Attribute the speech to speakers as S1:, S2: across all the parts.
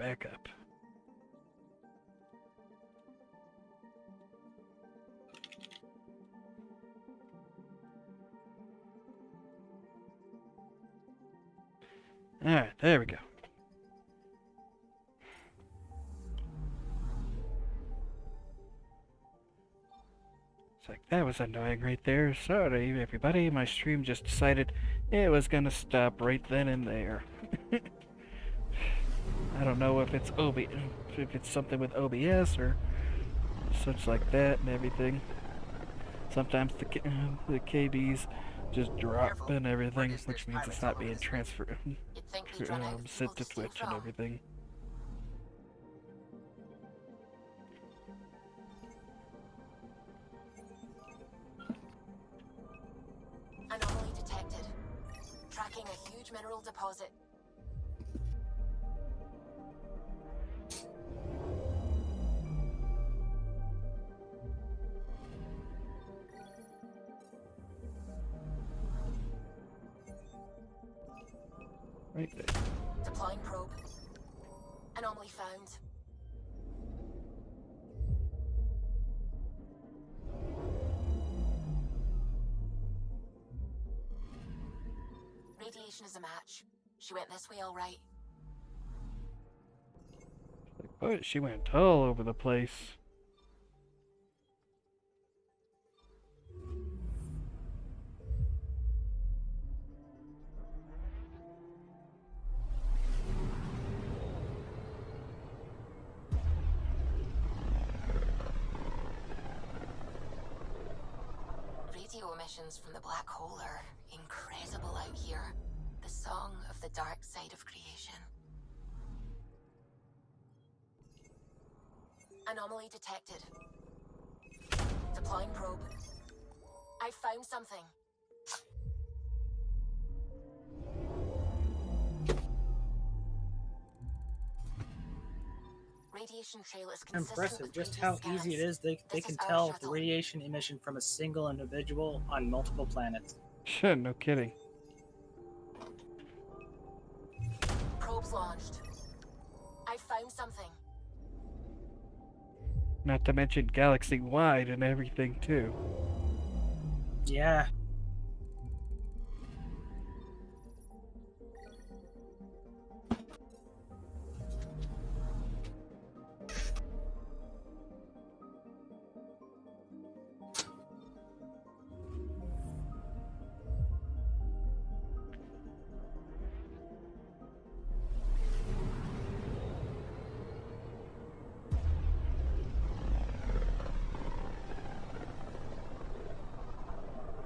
S1: back up. Alright, there we go. It's like, that was annoying right there. Sorry, everybody. My stream just decided it was gonna stop right then and there. I don't know if it's if it's something with OBS or such like that and everything. Sometimes the KBs just drop and everything, which means it's not being transferred, sent to Twitch and everything.
S2: Anomaly detected. Tracking a huge mineral deposit.
S1: Right there.
S2: Deploying probe. Anomaly found. Radiation is a match. She went this way all right.
S1: But she went all over the place.
S2: Radio emissions from the black hole are incredible out here. The song of the dark side of creation. Anomaly detected. Deploying probe. I found something. Radiation trail is consistent
S3: Impressive
S2: with
S3: just
S2: previous
S3: how easy it
S2: scans.
S3: is. They
S2: This
S3: can
S2: is our
S3: tell the
S2: shuttle.
S3: radiation emission from a single individual on multiple planets.
S1: Shit, no kidding.
S2: Probes launched. I found something.
S1: Not to mention galaxy-wide and everything, too.
S3: Yeah.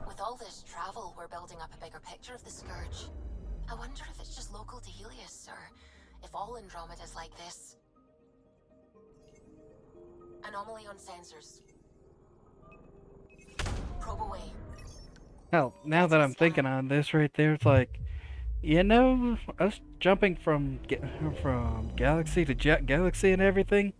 S2: With all this travel, we're building up a bigger picture of the Scourge. I wonder if it's just local to Helios, or if all Andromeda's like this. Anomaly on sensors. Probe away.
S1: Hell, now that I'm thinking on this right there, it's like, you know, us jumping from galaxy to galaxy and everything,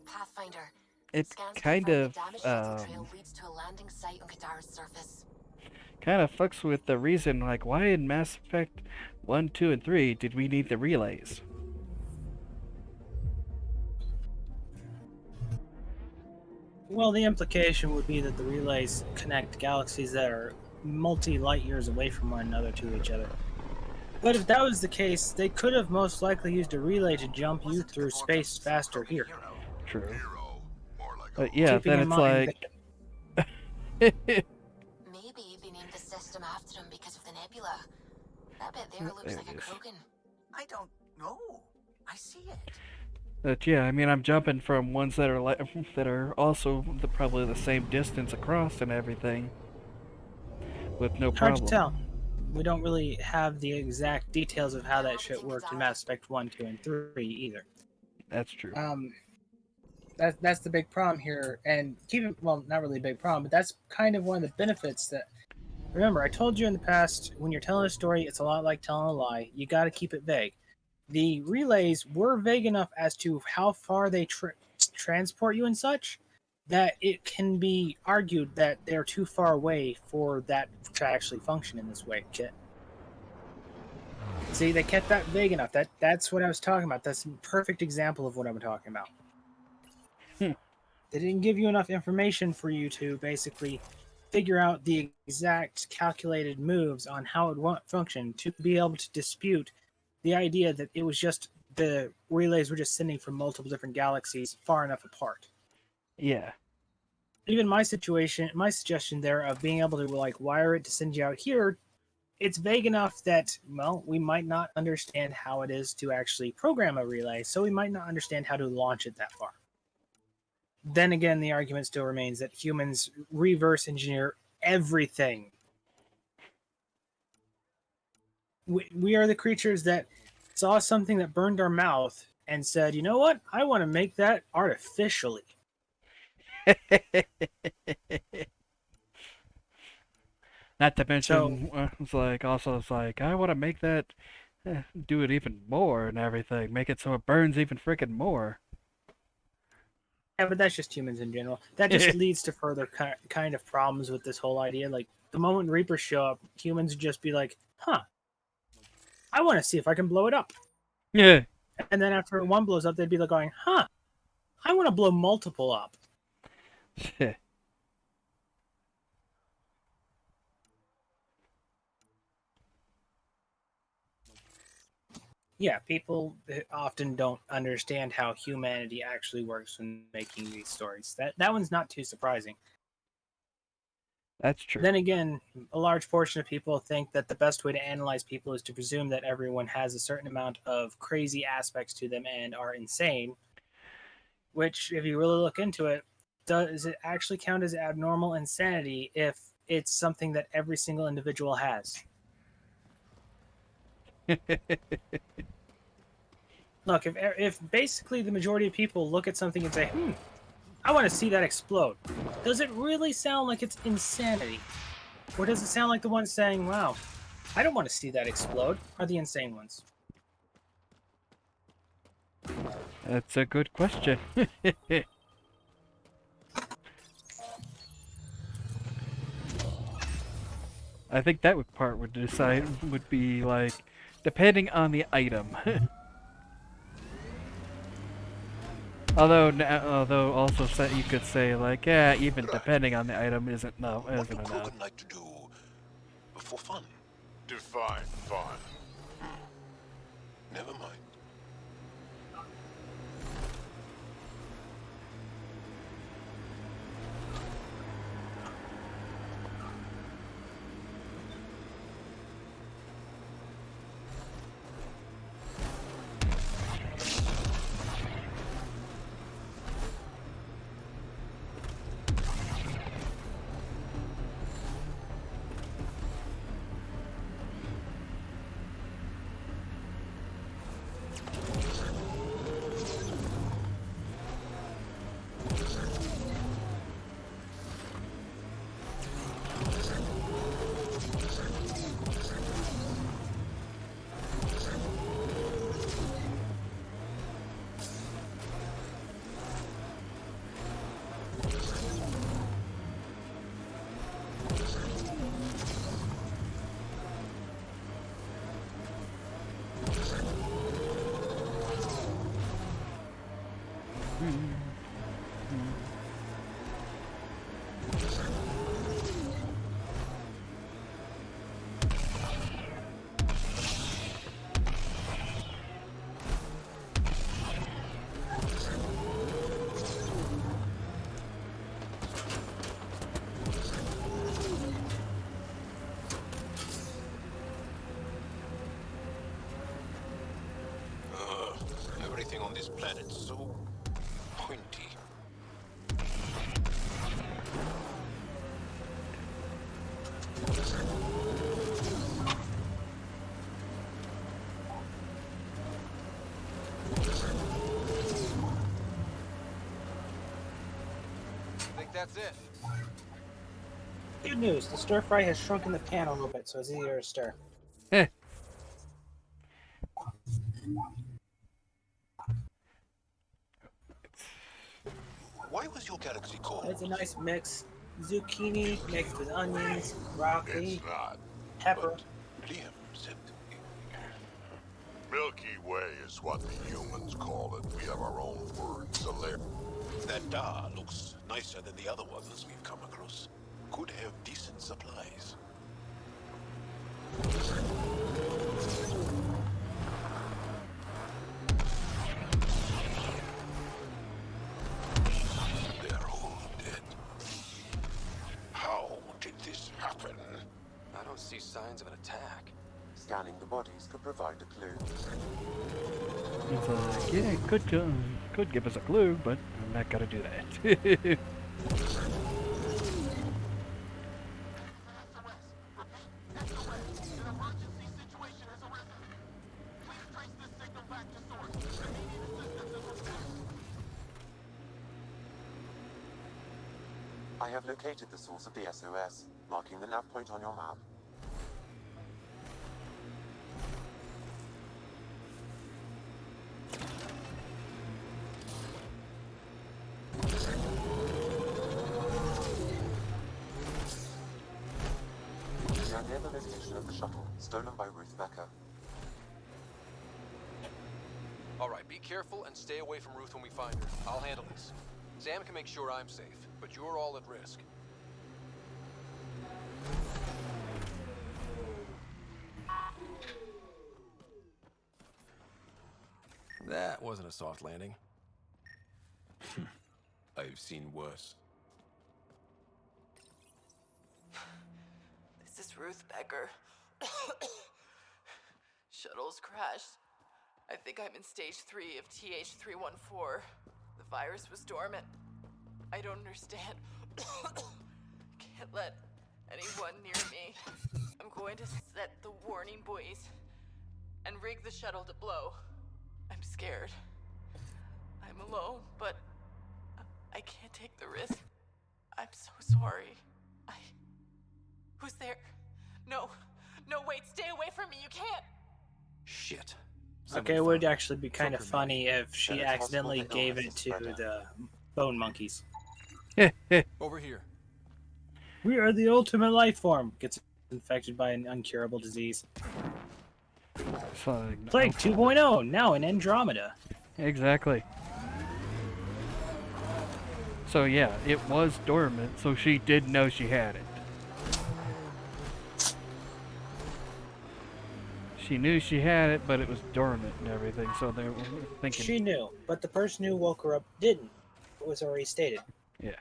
S2: Pathfinder.
S1: it
S2: Scans
S1: kind
S2: confirm
S1: of,
S2: the damaged shuttle trail leads to a landing site on Kadara's surface.
S1: fucks with the reason, like, why in Mass Effect 1, 2, and 3 did we need the relays?
S3: Well, the implication would be that the relays connect galaxies that are multi-light years away from one another to each other. But if that was the case, they could have most likely used a relay to jump you through space faster here.
S1: True. But yeah,
S3: Keeping
S1: then
S3: in
S1: it's
S3: mind
S1: like...
S2: Maybe they named the system after him because of the nebula. That bit there looks
S1: There
S2: like
S1: it
S2: a
S1: is.
S2: Krogan.
S4: I don't know. I see it.
S1: But yeah, I mean, I'm jumping from ones that are that are also probably the same distance across and everything, with no problem.
S3: Hard to tell. We don't really have the exact details of how that shit worked in Mass Effect 1, 2, and 3 either.
S1: That's true.
S3: That's the big problem here, and well, not really a big problem, but that's kind of one of the benefits that. Remember, I told you in the past, when you're telling a story, it's a lot like telling a lie. You got to keep it vague. The relays were vague enough as to how far they transport you and such, that it can be argued that they're too far away for that to actually function in this way, Kit. See, they kept that vague enough. That's what I was talking about. That's a perfect example of what I'm talking about.
S1: Hmm.
S3: They didn't give you enough information for you to basically figure out the exact calculated moves on how it would function to be able to dispute the idea that it was just the relays were just sending from multiple different galaxies far enough apart.
S1: Yeah.
S3: Even my suggestion there of being able to like wire it to send you out here, it's vague enough that, well, we might not understand how it is to actually program a relay, so we might not understand how to launch it that far. Then again, the argument still remains that humans reverse engineer everything. We are the creatures that saw something that burned our mouth and said, you know what? I want to make that artificially.
S1: Not to
S3: So,
S1: mention, it's like I want to make that, do it even more and everything, make it so it burns even freaking more.
S3: yeah, but that's just humans in general. That just leads to further kind of problems with this whole idea. Like, the moment Reapers show up, humans would just be like, huh, I want to see if I can blow it up.
S1: Yeah.
S3: And then after one blows up, they'd be like going, huh, I want to blow multiple up. Yeah, people often don't understand how humanity actually works when making these stories. That one's not too surprising.
S1: That's true.
S3: Then again, a large portion of people think that the best way to analyze people is to presume that everyone has a certain amount of crazy aspects to them and are insane, which, if you really look into it, does it actually count as abnormal insanity if it's something that every single individual has? Look, if basically the majority of people look at something and say, I want to see that explode, does it really sound like it's insanity? Or does it sound like the ones saying, wow, I don't want to see that explode, are the insane ones?
S1: That's a good question. I think that would decide would be like depending on the item. Although also you could say like, yeah, even
S5: Right.
S1: depending on the item isn't
S5: What do
S1: enough.
S5: Krogan like to do for fun?
S6: Define fun.
S5: Never mind. Everything on this planet so pointy.
S6: Think that's it.
S3: Good news, the stir fry has shrunken the pan a little bit, so it's easier to stir.
S1: Eh.
S5: Why was your galaxy called?
S3: It's a nice mix. Zucchini mixed with onions, broccoli,
S6: It's not.
S3: pepper.
S5: But Liam said
S6: Milky Way is what the humans call it. We have our own word, Solar.
S5: That Dar looks nicer than the other ones we've come across. Could have decent supplies. They're all dead. How did this happen?
S7: I don't see signs of an attack.
S8: Scanning the bodies could provide a clue.
S1: It's like, yeah, it could give us a clue, but I'm not gonna do that.
S8: I have located the source of the SOS, marking the nav point on your map. We are near the location of the shuttle, stolen by Ruth Becker.
S7: All right, be careful and stay away from Ruth when we find her. I'll handle this. Sam can make sure I'm safe, but you're all at risk. That wasn't a soft landing.
S5: I've seen worse.
S9: This is Ruth Becker. Shuttle's crashed. I think I'm in stage 3 of TH314. The virus was dormant. I don't understand. Can't let anyone near me. I'm going to set the warning buoys and rig the shuttle to blow. I'm scared. I'm alone, but I can't take the risk. I'm so sorry. Who's there? No, wait, stay away from me, you can't!
S7: Shit.
S3: Okay, it would actually be kind of
S7: Fucker,
S3: funny if she
S8: Then it's possible
S3: accidentally
S8: the
S3: gave
S8: illness
S3: it
S8: is
S3: to
S8: spread
S3: the bone monkeys.
S7: Over here.
S3: We are the ultimate life form. Gets infected by an incurable disease.
S1: Fine.
S3: Plague 2.0, now in Andromeda.
S1: Exactly. So yeah, it was dormant, so she did know she had it. She knew she had it, but it was dormant and everything, so they were thinking...
S3: She knew, but the person who woke her up didn't. It was already stated.
S1: Yeah.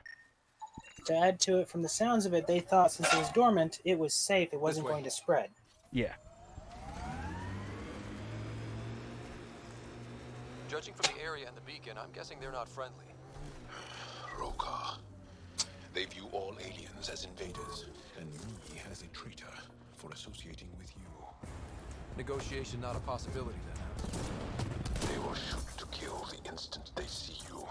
S3: To add to it, from the sounds of it, they thought since it was dormant, it was safe, it wasn't
S7: way.
S3: going to spread.
S1: Yeah.
S7: Judging from the area and the beacon, I'm guessing they're not friendly.
S5: Roka. They view all aliens as invaders, and me as a traitor for associating with you.
S7: Negotiation not a possibility then.
S5: They will shoot to kill the instant they see you.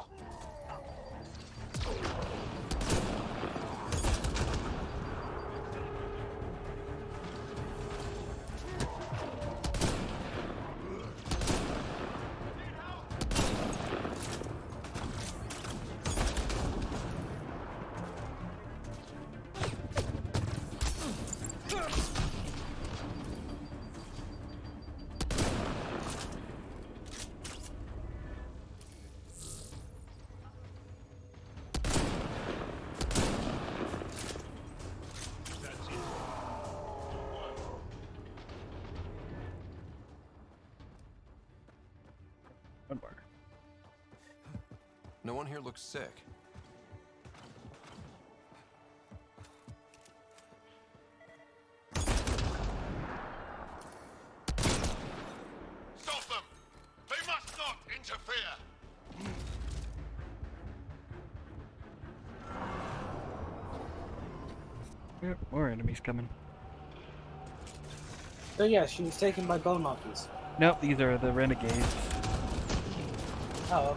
S1: One more.
S7: No one here looks sick.
S6: Stop them! They must not interfere!
S1: Yep, more enemies coming.
S3: So yeah, she was taken by bone monkeys.
S1: Nope, these are the renegades.
S3: Oh.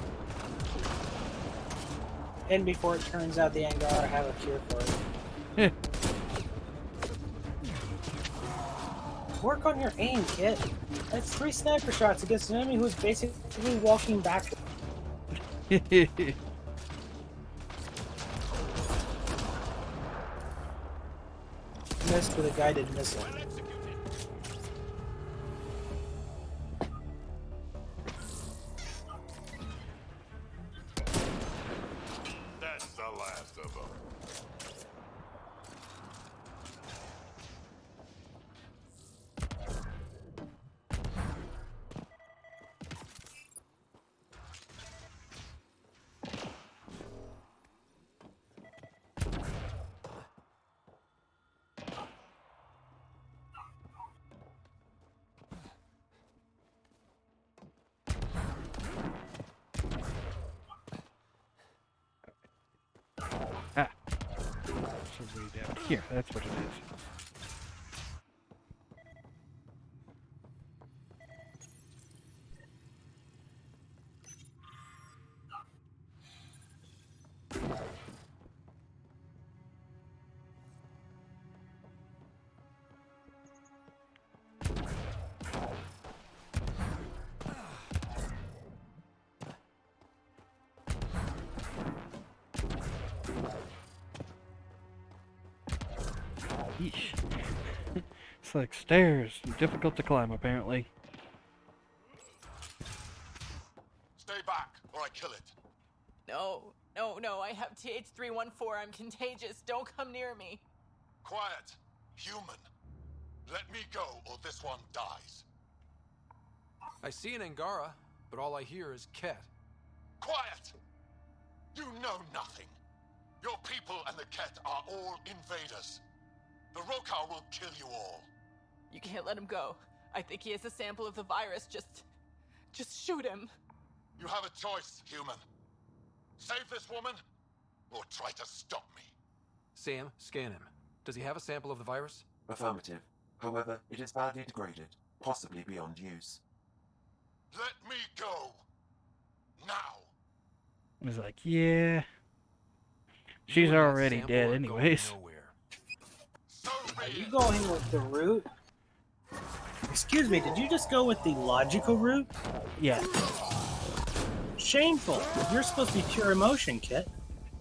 S3: And before it turns out the Angara have a cure for it. Work on your aim, Kit. That's 3 sniper shots against an enemy who's basically walking backwards. Missed with a guided missile.
S6: best of them.
S1: Ah. So way down here. That's what it is. Yeesh. It's like stairs. Difficult to climb, apparently.
S6: Stay back, or I kill it.
S9: No, I have TH314. I'm contagious. Don't come near me.
S6: Quiet. Human. Let me go, or this one dies.
S7: I see an Angara, but all I hear is Ket.
S6: Quiet! You know nothing. Your people and the Ket are all invaders. The Rokar will kill you all.
S9: You can't let him go. I think he has a sample of the virus. Just shoot him.
S6: You have a choice, human. Save this woman, or try to stop me.
S7: Sam, scan him. Does he have a sample of the virus?
S8: Affirmative. However, it is badly degraded, possibly beyond use.
S6: Let me go. Now.
S1: He's like, yeah. She's
S7: You and that
S1: already
S7: sample
S1: dead
S7: are going
S1: anyways.
S7: nowhere.
S6: So
S3: Are
S6: be
S3: you
S6: it.
S3: going with the route? Excuse me, did you just go with the logical route?
S1: Yeah.
S3: Shameful. You're supposed to be pure emotion, Kit.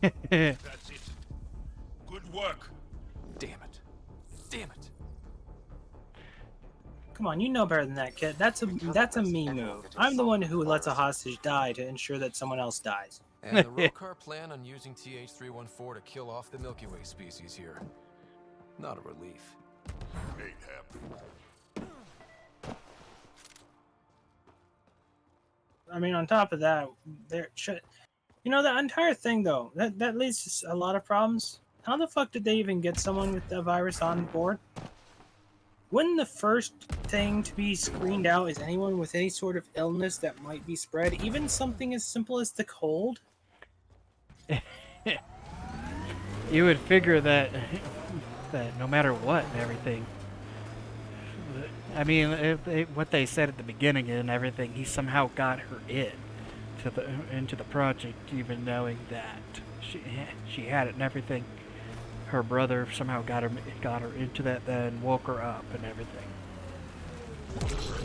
S6: That's it. Good work.
S7: Damn it. Damn it.
S3: Come on, you know better than that, Kit. That's a me move. I'm the one who lets a hostage die to ensure that someone else dies.
S7: And the Rokar plan on using TH314 to kill off the Milky Way species here. Not a relief.
S6: Ain't happening.
S3: I mean, on top of that, there should, that entire thing though, that leads to a lot of problems. How the fuck did they even get someone with the virus on board? Wouldn't the first thing to be screened out is anyone with any sort of illness that might be spread, even something as simple as the cold?
S1: You would figure that no matter what and everything. I mean, what they said at the beginning and everything, he somehow got her into the project, even knowing that she had it and everything. Her brother somehow got her into that, then woke her up and everything.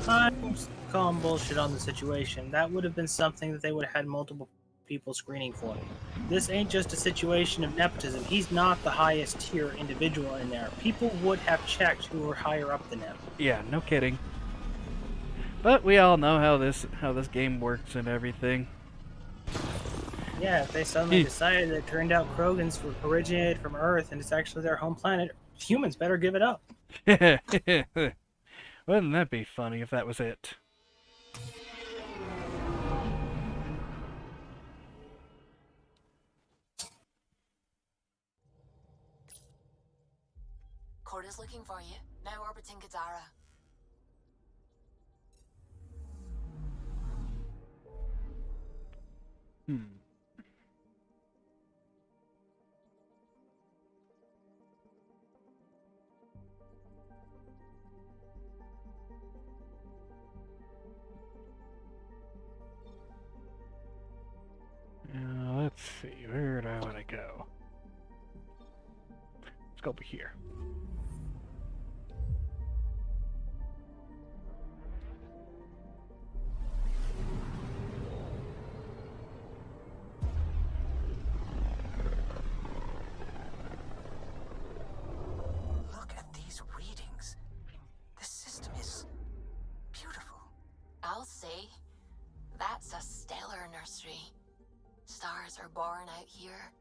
S3: I'm calling bullshit on the situation. That would have been something that they would have had multiple people screening for. This ain't just a situation of nepotism. He's not the highest tier individual in there. People would have checked who were higher up than him.
S1: Yeah, no kidding. But we all know how this game works and everything.
S3: Yeah, if they suddenly decided that it turned out Krogans originated from Earth and it's actually their home planet, humans better give it up.
S1: Wouldn't that be funny if that was it?
S2: Corda's looking for you. Now orbiting Gadara.
S1: Let's see, where do I want to go? Let's go over here.
S4: Look at these readings. This system is beautiful.
S2: I'll say, that's a stellar nursery. Stars are born out here.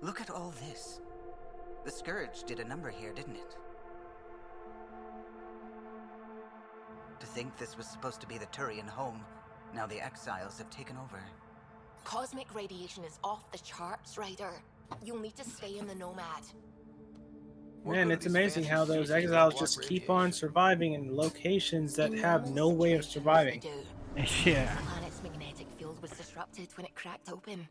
S4: Look at all this. The Scourge did a number here, didn't it? To think this was supposed to be the Turian home, now the Exiles have taken over.
S2: Cosmic radiation is off the charts, Ryder. You'll need to stay in the Nomad.
S3: Man, it's amazing how those exiles just keep on surviving in locations that have no way of surviving.
S1: Yeah.
S2: The planet's magnetic field was disrupted when it cracked open.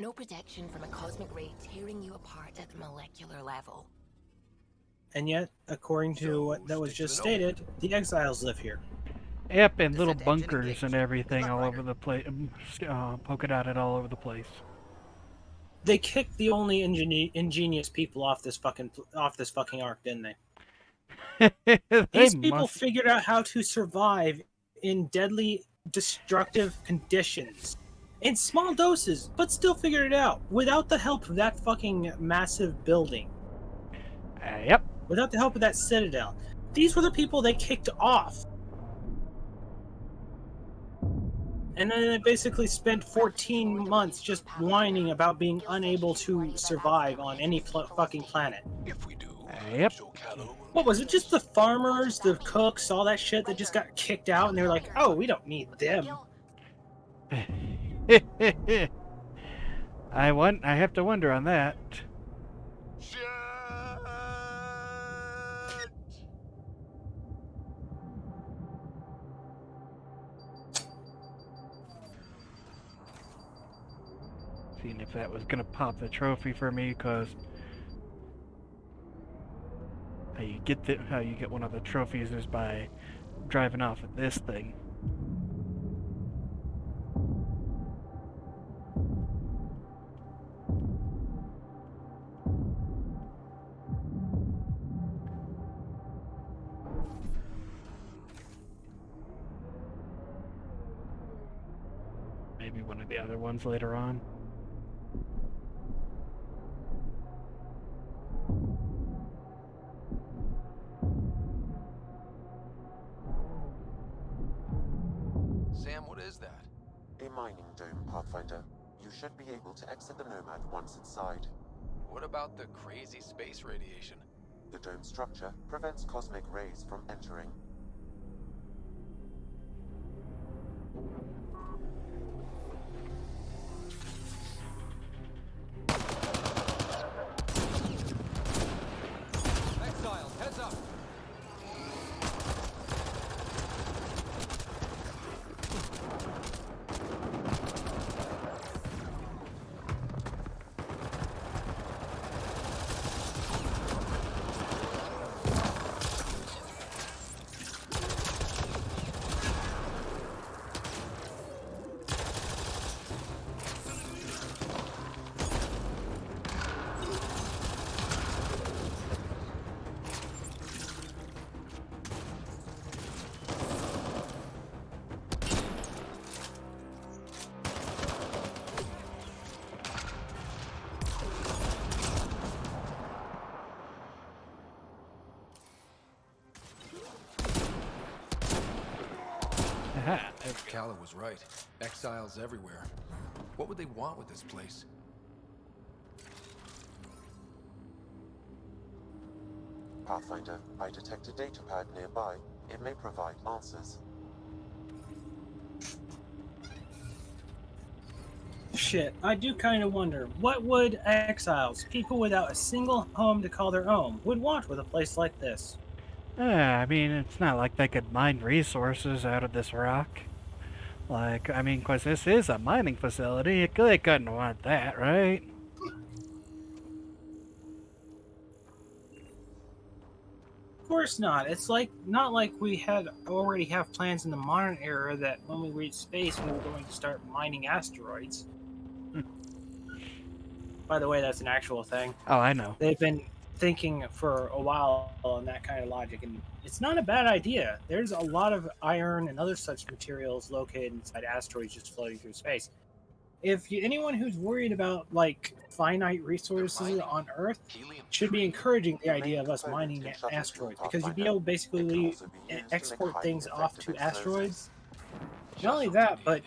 S2: No protection from a cosmic ray tearing you apart at the molecular level.
S3: And yet, according to what that was just stated, the exiles live here.
S1: Yep, and little bunkers and everything all over the place, polka dotted all over the place.
S3: They kicked the only ingenious people off this fucking arc, didn't they? These people figured out how to survive in deadly, destructive conditions. In small doses, but still figured it out. Without the help of that fucking massive building.
S1: Yep.
S3: Without the help of that citadel. These were the people they kicked off. And then they basically spent 14 months just whining about being unable to survive on any fucking planet.
S5: If we do,
S1: yep.
S3: What was it? Just the farmers, the cooks, all that shit that just got kicked out, and they were like, "Oh, we don't need them."
S1: I have to wonder on that. Seeing if that was gonna pop the trophy for me, because how you get one of the trophies is by driving off with this thing. Maybe one of the other ones later on.
S7: Sam, what is that?
S8: A mining dome, Pathfinder. You should be able to exit the Nomad once inside.
S7: What about the crazy space radiation?
S8: The dome structure prevents cosmic rays from entering.
S7: Exiles, heads up! Calla was right. Exiles everywhere. What would they want with this place?
S8: Pathfinder, I detect a datapad nearby. It may provide answers.
S3: Shit, I do kind of wonder, what would exiles, people without a single home to call their own, would want with a place like this?
S1: I mean, it's not like they could mine resources out of this rock. Like, I mean, because this is a mining facility, they couldn't want that, right?
S3: Of course not. It's not like we already have plans in the modern era that when we reach space, we were going to start mining asteroids. By the way, that's an actual thing.
S1: Oh, I know.
S3: They've been thinking for a while on that kind of logic, and it's not a bad idea. There's a lot of iron and other such materials located inside asteroids just floating through space. Anyone who's worried about finite resources on Earth should be encouraging the idea of us mining asteroids, because you'd be able to basically export things off to asteroids. Not only that, but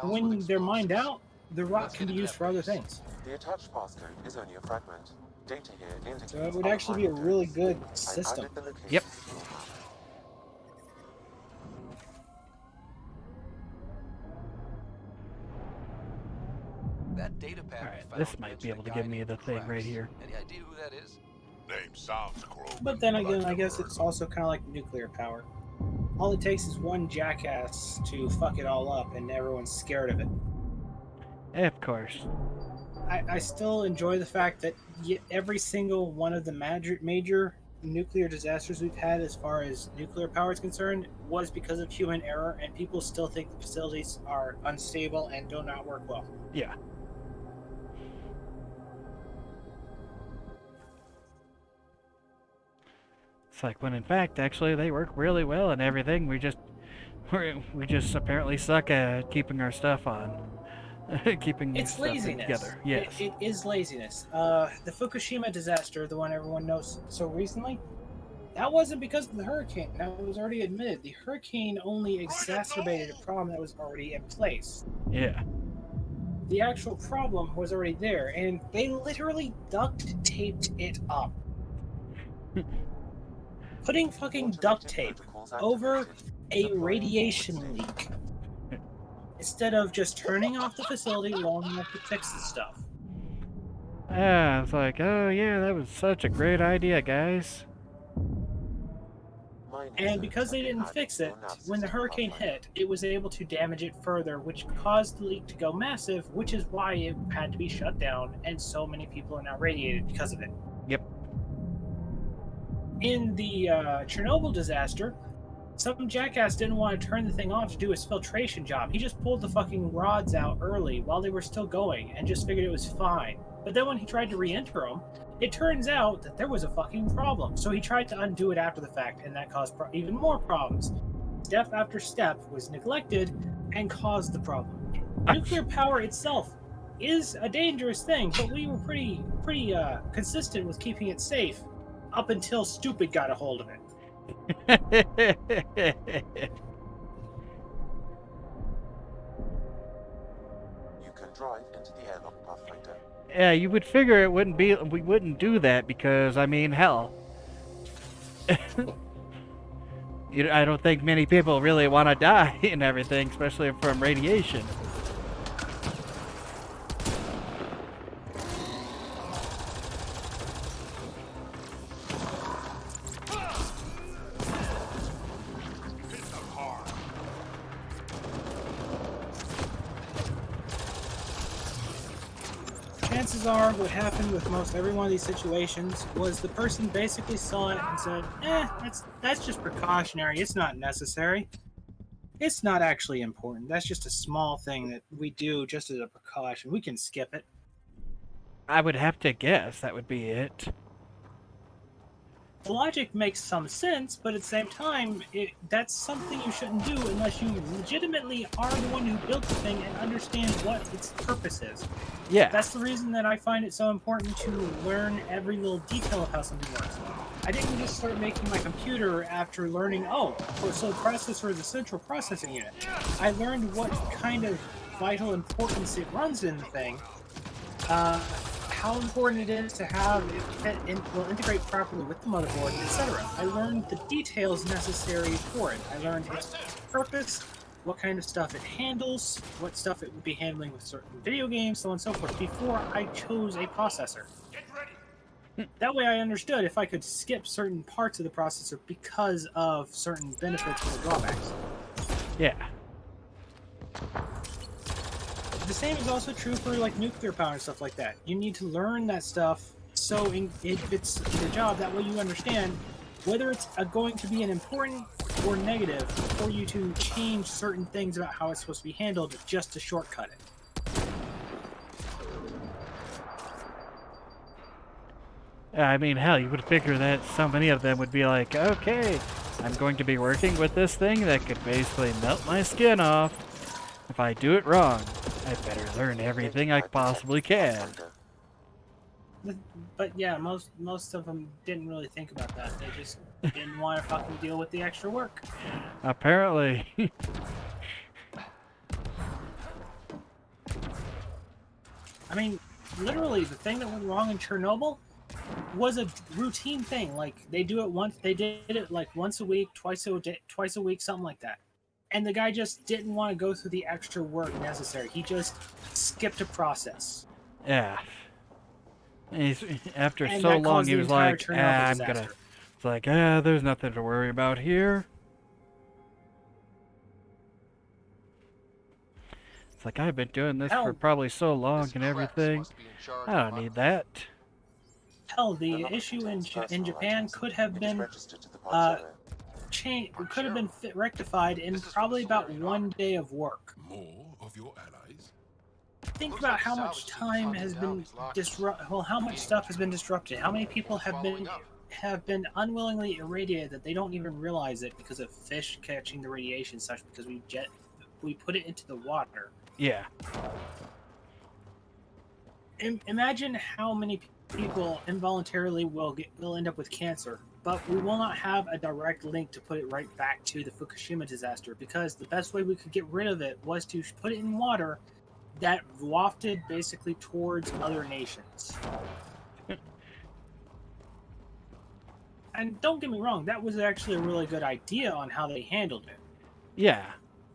S3: when they're mined out, the rock can be used for other things.
S8: The attached passcode is only a fragment. Data here indicates
S3: So it would actually be a really good system.
S1: Yep.
S7: That data pad we
S1: Alright,
S7: found
S1: this might
S7: mentioned
S1: be
S7: a
S1: able to
S7: guy
S1: give me
S7: named
S1: the thing right
S7: Cracks.
S1: here.
S7: Any idea who that is?
S6: Name sounds cruel.
S3: But then again, I guess it's also kind of like nuclear power. All it takes is one jackass to fuck it all up, and everyone's scared of it.
S1: Of course.
S3: I still enjoy the fact that every single one of the major nuclear disasters we've had as far as nuclear power is concerned was because of human error, and people still think the facilities are unstable and do not work well.
S1: Yeah. It's like when in fact, actually, they work really well and everything. We just apparently suck at keeping our stuff on. Keeping
S3: It's
S1: stuff
S3: laziness.
S1: together. Yes.
S3: It is laziness. The Fukushima disaster, the one everyone knows so recently, that wasn't because of the hurricane. That was already admitted. The hurricane only exacerbated a problem that was already in place.
S1: Yeah.
S3: The actual problem was already there, and they literally duct taped it up. Putting fucking duct tape over a radiation leak instead of just turning off the facility long enough to fix the stuff.
S1: Yeah, it's like, oh yeah, that was such a great idea, guys.
S3: And because they didn't fix it, when the hurricane hit, it was able to damage it further, which caused the leak to go massive, which is why it had to be shut down, and so many people are now radiated because of it.
S1: Yep.
S3: In the Chernobyl disaster, some jackass didn't want to turn the thing off to do his filtration job. He just pulled the fucking rods out early while they were still going and just figured it was fine. But then when he tried to re-enter them, it turns out that there was a fucking problem. So he tried to undo it after the fact, and that caused even more problems. Step after step was neglected and caused the problem. Nuclear power itself is a dangerous thing, but we were pretty consistent with keeping it safe up until stupid got a hold of it.
S8: You can drive into the airlock, Pathfinder.
S1: Yeah, you would figure we wouldn't do that because, I mean, hell. I don't think many people really want to die and everything, especially from radiation.
S3: Chances are what happened with most every one of these situations was the person basically saw it and said, that's just precautionary, it's not necessary. It's not actually important. That's just a small thing that we do just as a precaution. We can skip it.
S1: I would have to guess that would be it.
S3: The logic makes some sense, but at the same time, that's something you shouldn't do unless you legitimately are the one who built the thing and understand what its purpose is.
S1: Yeah.
S3: That's the reason that I find it so important to learn every little detail of how something works. I didn't just start making my computer after learning, so the processor is a central processing unit. I learned what kind of vital importance it runs in the thing, how important it is to have it integrate properly with the motherboard, etc. I learned the details necessary for it. I learned its purpose, what kind of stuff it handles, what stuff it would be handling with certain video games, so on and so forth, before I chose a processor. That way I understood if I could skip certain parts of the processor because of certain benefits or drawbacks.
S1: Yeah.
S3: The same is also true for like nuclear power and stuff like that. You need to learn that stuff so if it's your job, that way you understand whether it's going to be an important or negative for you to change certain things about how it's supposed to be handled just to shortcut it.
S1: I mean, hell, you would figure that so many of them would be like, okay, I'm going to be working with this thing that could basically melt my skin off. If I do it wrong, I better learn everything I possibly can.
S3: But yeah, most of them didn't really think about that. They just didn't want to fucking deal with the extra work.
S1: Apparently.
S3: I mean, literally, the thing that went wrong in Chernobyl was a routine thing. Like they do it once. They did it like once a week, twice a week, something like that. And the guy just didn't want to go through the extra work necessary. He just skipped a process.
S1: Yeah. And after
S3: And
S1: so
S3: that
S1: long,
S3: caused
S1: he
S3: the
S1: was
S3: entire
S1: like,
S3: Chernobyl
S1: I'm gonna.
S3: disaster.
S1: It's like, there's nothing to worry about here. It's like, I've been doing this for probably so long and everything. I don't need that.
S3: Hell, the issue in Japan could have been rectified in probably about 1 day of work.
S5: More of your allies?
S3: Think about how much time has been how much stuff has been disrupted. How many people have been unwillingly irradiated that they don't even realize it because of fish catching the radiation, such because we put it into the water.
S1: Yeah.
S3: Imagine how many people involuntarily will end up with cancer, but we will not have a direct link to put it right back to the Fukushima disaster, because the best way we could get rid of it was to put it in water that wafted basically towards other nations. And don't get me wrong, that was actually a really good idea on how they handled it.
S1: Yeah.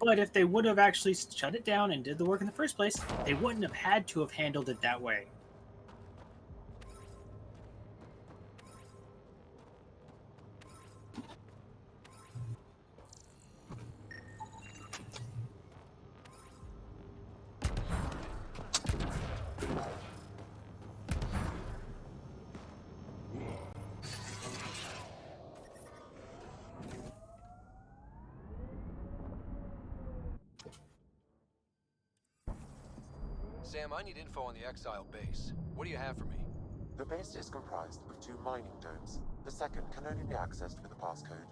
S3: But if they would have actually shut it down and did the work in the first place, they wouldn't have had to have handled it that way.
S7: Sam, I need info on the Exile base. What do you have for me?
S8: The base is comprised of 2 mining domes. The second can only be accessed with a passcode.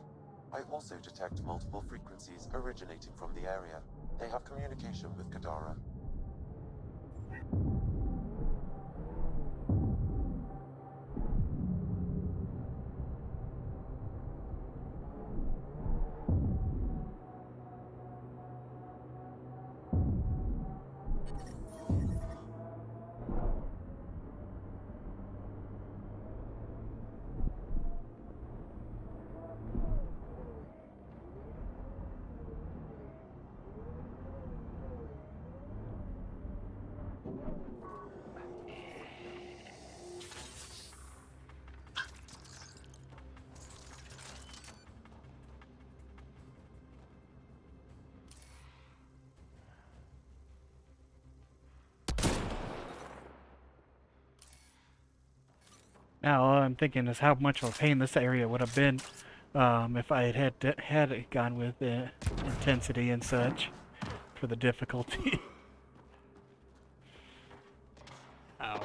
S8: I also detect multiple frequencies originating from the area. They have communication with Kadara.
S1: Now all I'm thinking is how much of a pain this area would have been if I had it gone with intensity and such for the difficulty. Ow.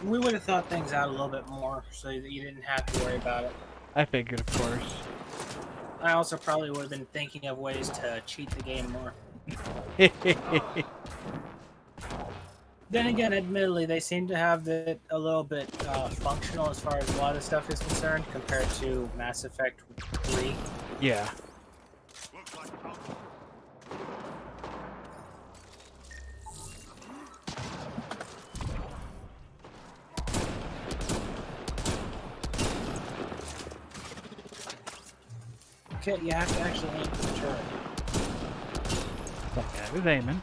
S3: We would have thought things out a little bit more so that you didn't have to worry about it.
S1: I figured, of course.
S3: I also probably would have been thinking of ways to cheat the game more. Then again, admittedly, they seem to have it a little bit functional as far as a lot of stuff is concerned compared to Mass Effect 3.
S1: Yeah.
S3: Kit, you have to actually aim for the turret.
S1: Like I was aiming.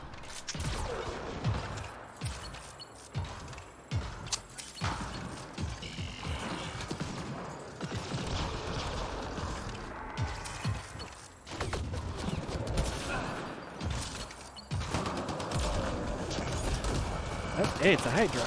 S1: Oh, hey, it's a Hydra.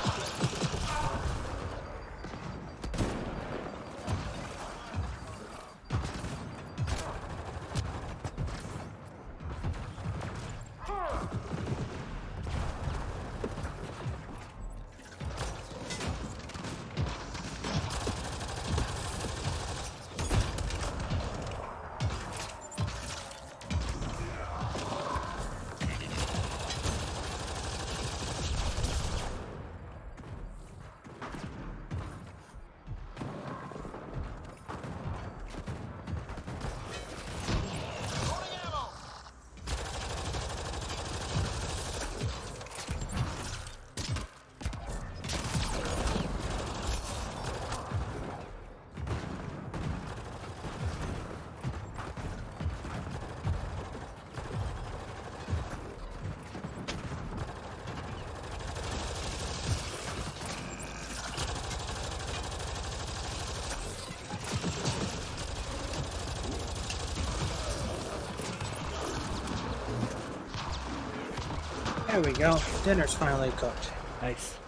S3: There we go. Dinner's finally cooked.
S1: Nice.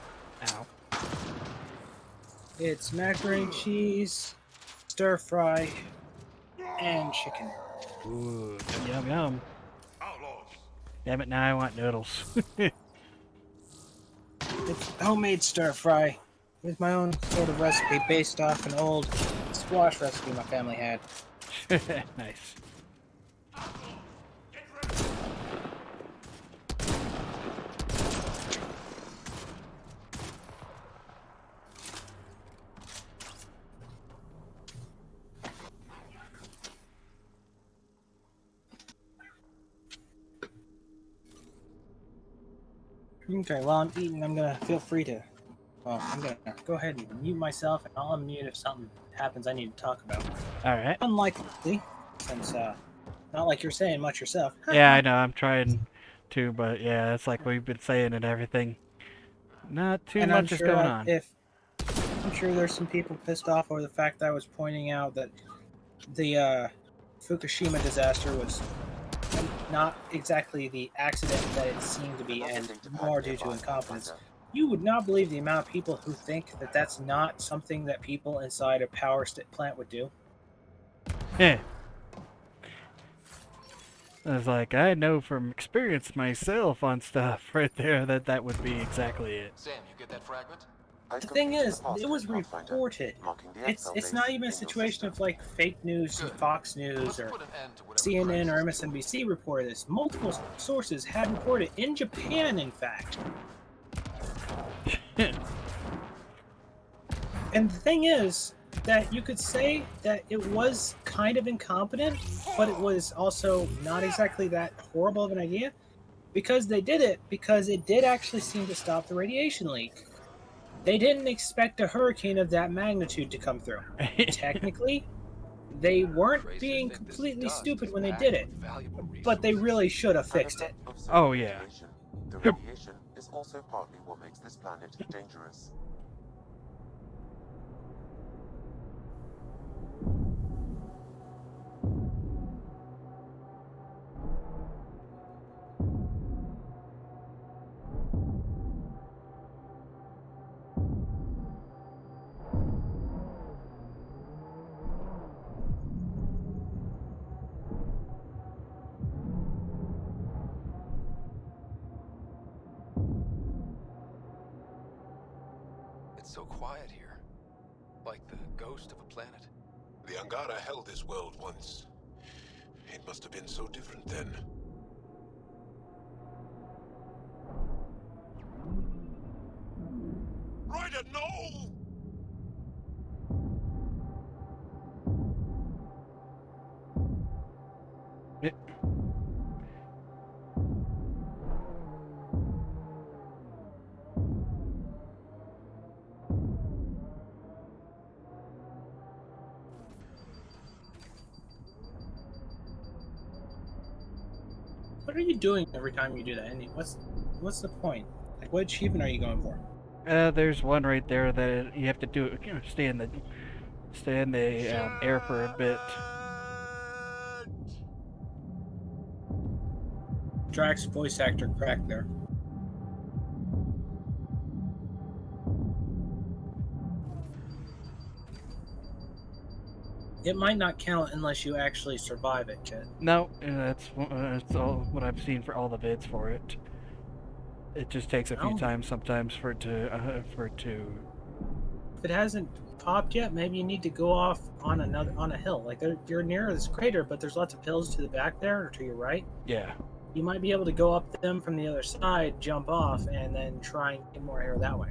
S1: Ow.
S3: It's macaroni and cheese, stir fry, and chicken.
S1: Ooh, yum yum.
S6: Outlaws.
S1: Damn it, now I want noodles.
S3: It's homemade stir fry with my own sort of recipe based off an old squash recipe my family had.
S1: Nice.
S3: Okay, while I'm eating, I'm gonna feel free to. Well, I'm gonna go ahead and mute myself, and I'll unmute if something happens I need to talk about.
S1: Alright.
S3: Unlikely, since not like you're saying much yourself.
S1: Yeah, I know, I'm trying to, but yeah, it's like we've been saying and everything. Not too
S3: And I'm
S1: much is
S3: sure
S1: going on.
S3: I'm sure there's some people pissed off over the fact that I was pointing out that the Fukushima disaster was not exactly the accident that it seemed to be, and more due to incompetence. You would not believe the amount of people who think that that's not something that people inside a power plant would do.
S1: Yeah. I was like, I know from experience myself on stuff right there that that would be exactly it.
S7: Sam, you get that fragment?
S3: The thing is, it was reported. It's not even a situation of like fake news from Fox News or CNN or MSNBC reported this. Multiple sources had reported in Japan, in fact. And the thing is that you could say that it was kind of incompetent, but it was also not exactly that horrible of an idea because they did it because it did actually seem to stop the radiation leak. They didn't expect a hurricane of that magnitude to come through. Technically, they weren't being completely stupid when they did it, but they really should have fixed it.
S1: Oh, yeah.
S8: The radiation is also partly what makes this planet dangerous.
S7: It's so quiet here. Like the ghost of a planet.
S5: The Angara held this world once. It must have been so different then.
S6: Ryder, no!
S3: What are you doing every time you do that? And what's the point? Like, what achievement are you going for?
S1: There's one right there that you have to do. Stay in the air for a bit.
S3: Drax voice actor crack there. It might not count unless you actually survive it, Kit.
S1: No, that's all what I've seen for all the vids for it. It just takes a few times sometimes for it to
S3: If it hasn't popped yet, maybe you need to go off on a hill. Like you're near this crater, but there's lots of hills to the back there or to your right.
S1: Yeah.
S3: You might be able to go up them from the other side, jump off, and then try and get more air that way.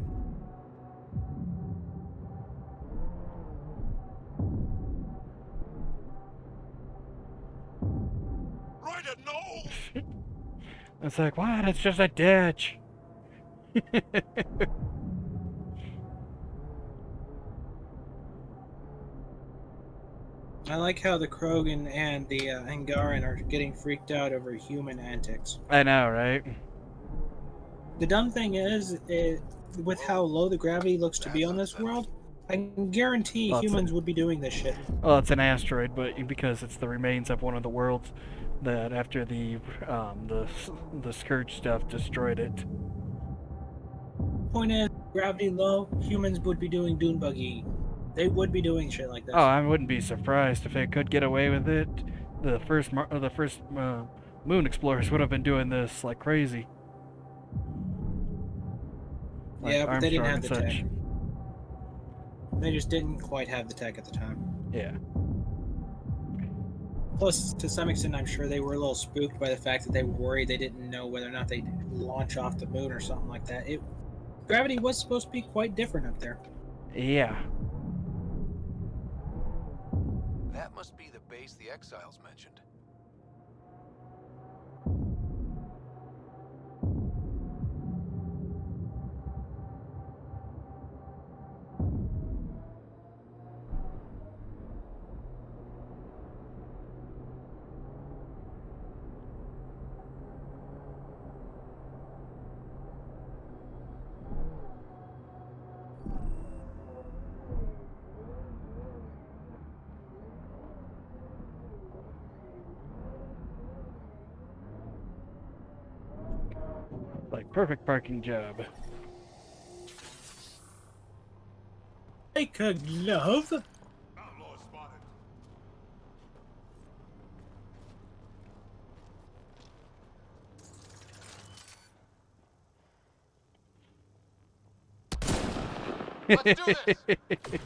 S6: Ryder, no!
S1: It's like, what? It's just a ditch.
S3: I like how the Krogan and the Angaran are getting freaked out over human antics.
S1: I know, right?
S3: The dumb thing is, with how low the gravity looks to be on this world, I can guarantee humans would be doing this shit.
S1: Well, it's an asteroid, but because it's the remains of one of the world's that after the scourge stuff destroyed it.
S3: Point is, gravity low, humans would be doing dune buggy. They would be doing shit like this.
S1: Oh, I wouldn't be surprised if they could get away with it. The first moon explorers would have been doing this like crazy. Like
S3: yeah, but they didn't
S1: Armstrong
S3: have the
S1: and
S3: tech. They just didn't quite have the tech at the time.
S1: Yeah.
S3: Plus, to some extent, I'm sure they were a little spooked by the fact that they were worried they didn't know whether or not they'd launch off the moon or something like that. Gravity was supposed to be quite different up there.
S1: Yeah.
S7: That must be the base the Exiles mentioned.
S1: Like perfect parking job.
S3: Like a glove?
S6: Outlaw spotted.
S7: Let's do this!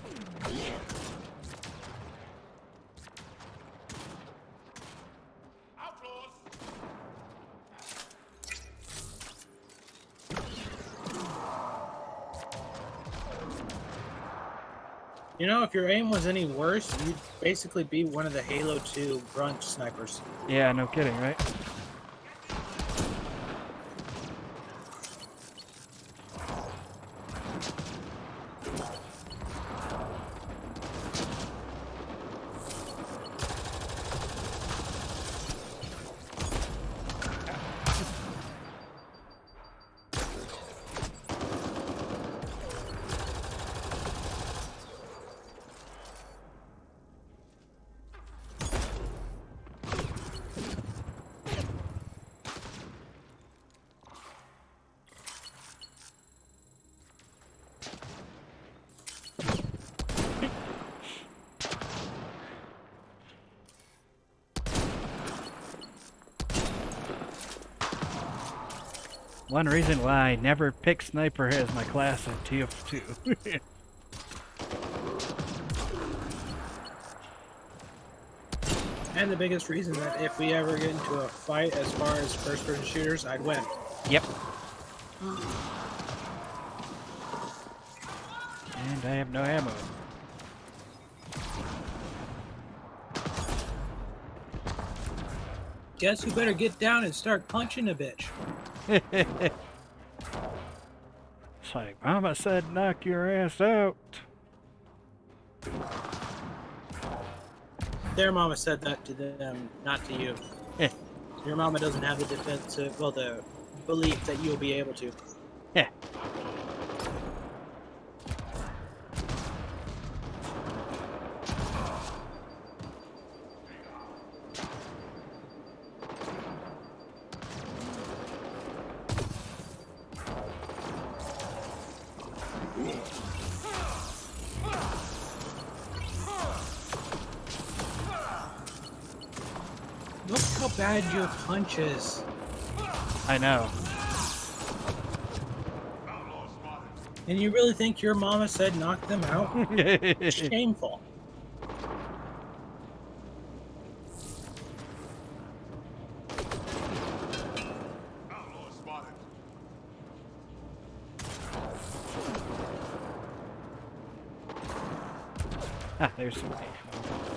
S6: Outlaws!
S3: You know, if your aim was any worse, you'd basically be one of the Halo 2 grunt snipers.
S1: Yeah, no kidding, right? One reason why I never pick sniper as my class in TF2.
S3: And the biggest reason that if we ever get into a fight as far as first-person shooters, I'd win.
S1: Yep. And I have no ammo.
S3: Guess you better get down and start punching a bitch.
S1: It's like, Mama said knock your ass out.
S3: Their mama said that to them, not to you.
S1: Yeah.
S3: Your mama doesn't have the defensive, well, the belief that you'll be able to.
S1: Yeah.
S3: Look how bad your punch is.
S1: I know.
S6: Outlaw spotted.
S3: And you really think your mama said knock them out? Shameful.
S6: Outlaw spotted.
S1: Ah, there's some ammo.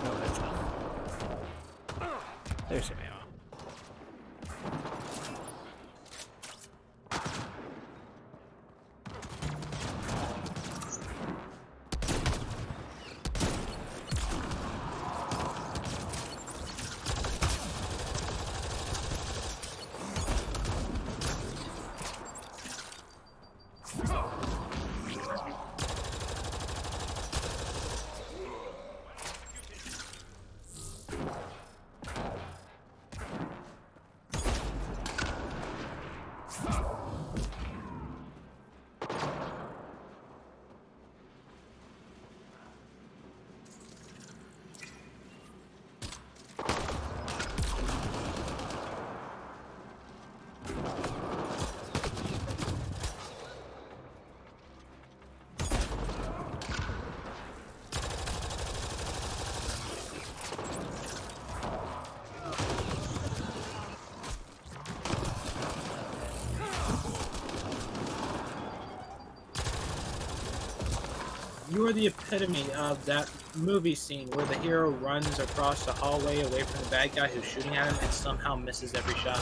S1: No, that's not. There's some ammo.
S3: You are the epitome of that movie scene where the hero runs across the hallway away from the bad guy who's shooting at him and somehow misses every shot.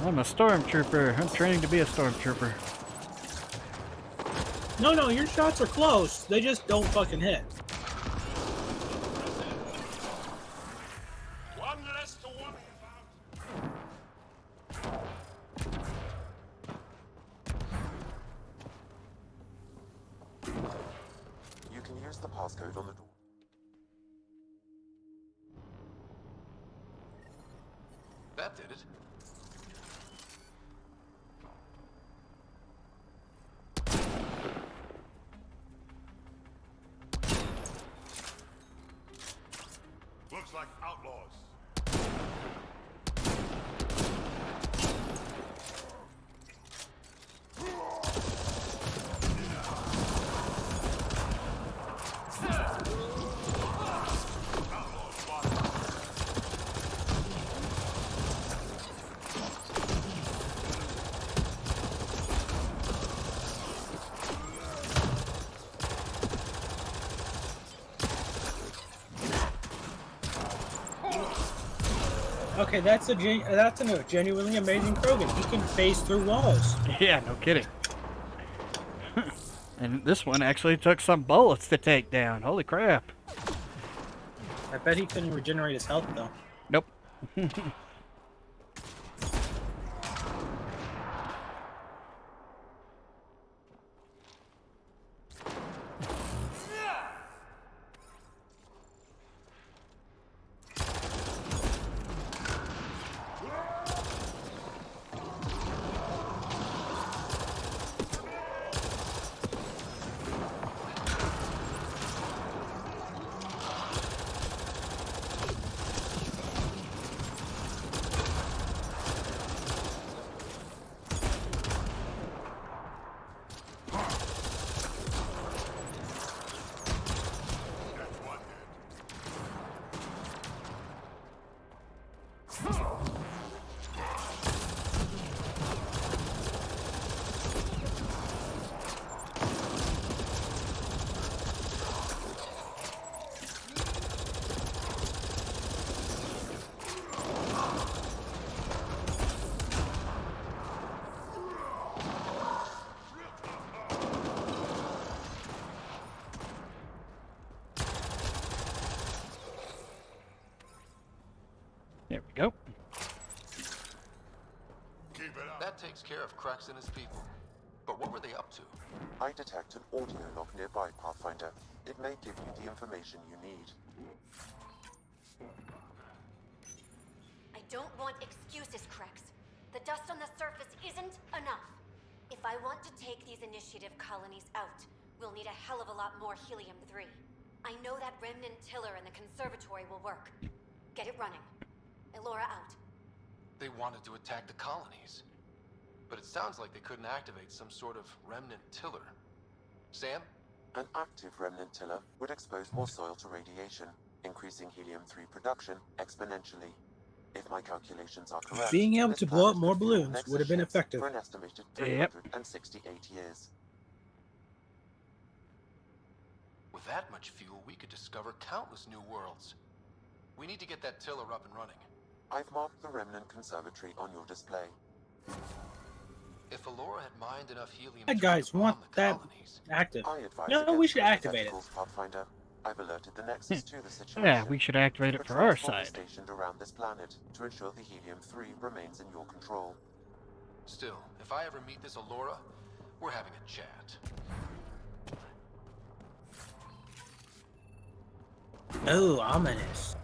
S1: I'm a stormtrooper. I'm training to be a stormtrooper.
S3: No, your shots are close. They just don't fucking hit.
S6: One less to worry about.
S8: You can use the passcode on the door.
S7: That did it.
S6: Looks like outlaws.
S3: Okay, that's a genuinely amazing Krogan. He can phase through walls.
S1: Yeah, no kidding. And this one actually took some bullets to take down. Holy crap.
S3: I bet he couldn't regenerate his health though.
S1: Nope. There we go.
S6: Keep it up.
S7: That takes care of Crux and his people. But what were they up to?
S8: I detect an audio log nearby, Pathfinder. It may give you the information you need.
S10: I don't want excuses, Crux. The dust on the surface isn't enough. If I want to take these initiative colonies out, we'll need a hell of a lot more helium-3. I know that remnant tiller in the conservatory will work. Get it running. Elora out.
S7: They wanted to attack the colonies. But it sounds like they couldn't activate some sort of remnant tiller. Sam?
S8: An active remnant tiller would expose more soil to radiation, increasing helium-3 production exponentially. If my calculations are correct,
S3: Being able
S8: this
S3: to blow up
S8: planet
S3: more
S8: could fuel
S3: balloons
S8: Nexus
S3: would have been
S8: ships
S3: effective.
S8: for an estimated
S1: Yep.
S8: 368 years.
S7: With that much fuel, we could discover countless new worlds. We need to get that tiller up and running.
S8: I've marked the remnant conservatory on your display.
S7: If Elora had mined enough helium
S3: Bad
S7: to
S3: guys
S7: bomb
S3: want
S7: the
S3: that
S7: colonies,
S3: active.
S8: I advise
S3: No,
S8: against
S3: we should activate it.
S8: hypotheticals, Pathfinder. I've alerted the Nexus to the situation.
S1: Yeah, we should activate it for our
S8: Patrols will be
S1: side.
S8: stationed around this planet to ensure the helium-3 remains in your control.
S7: still, if I ever meet this Elora, we're having a chat.
S3: Oh, ominous.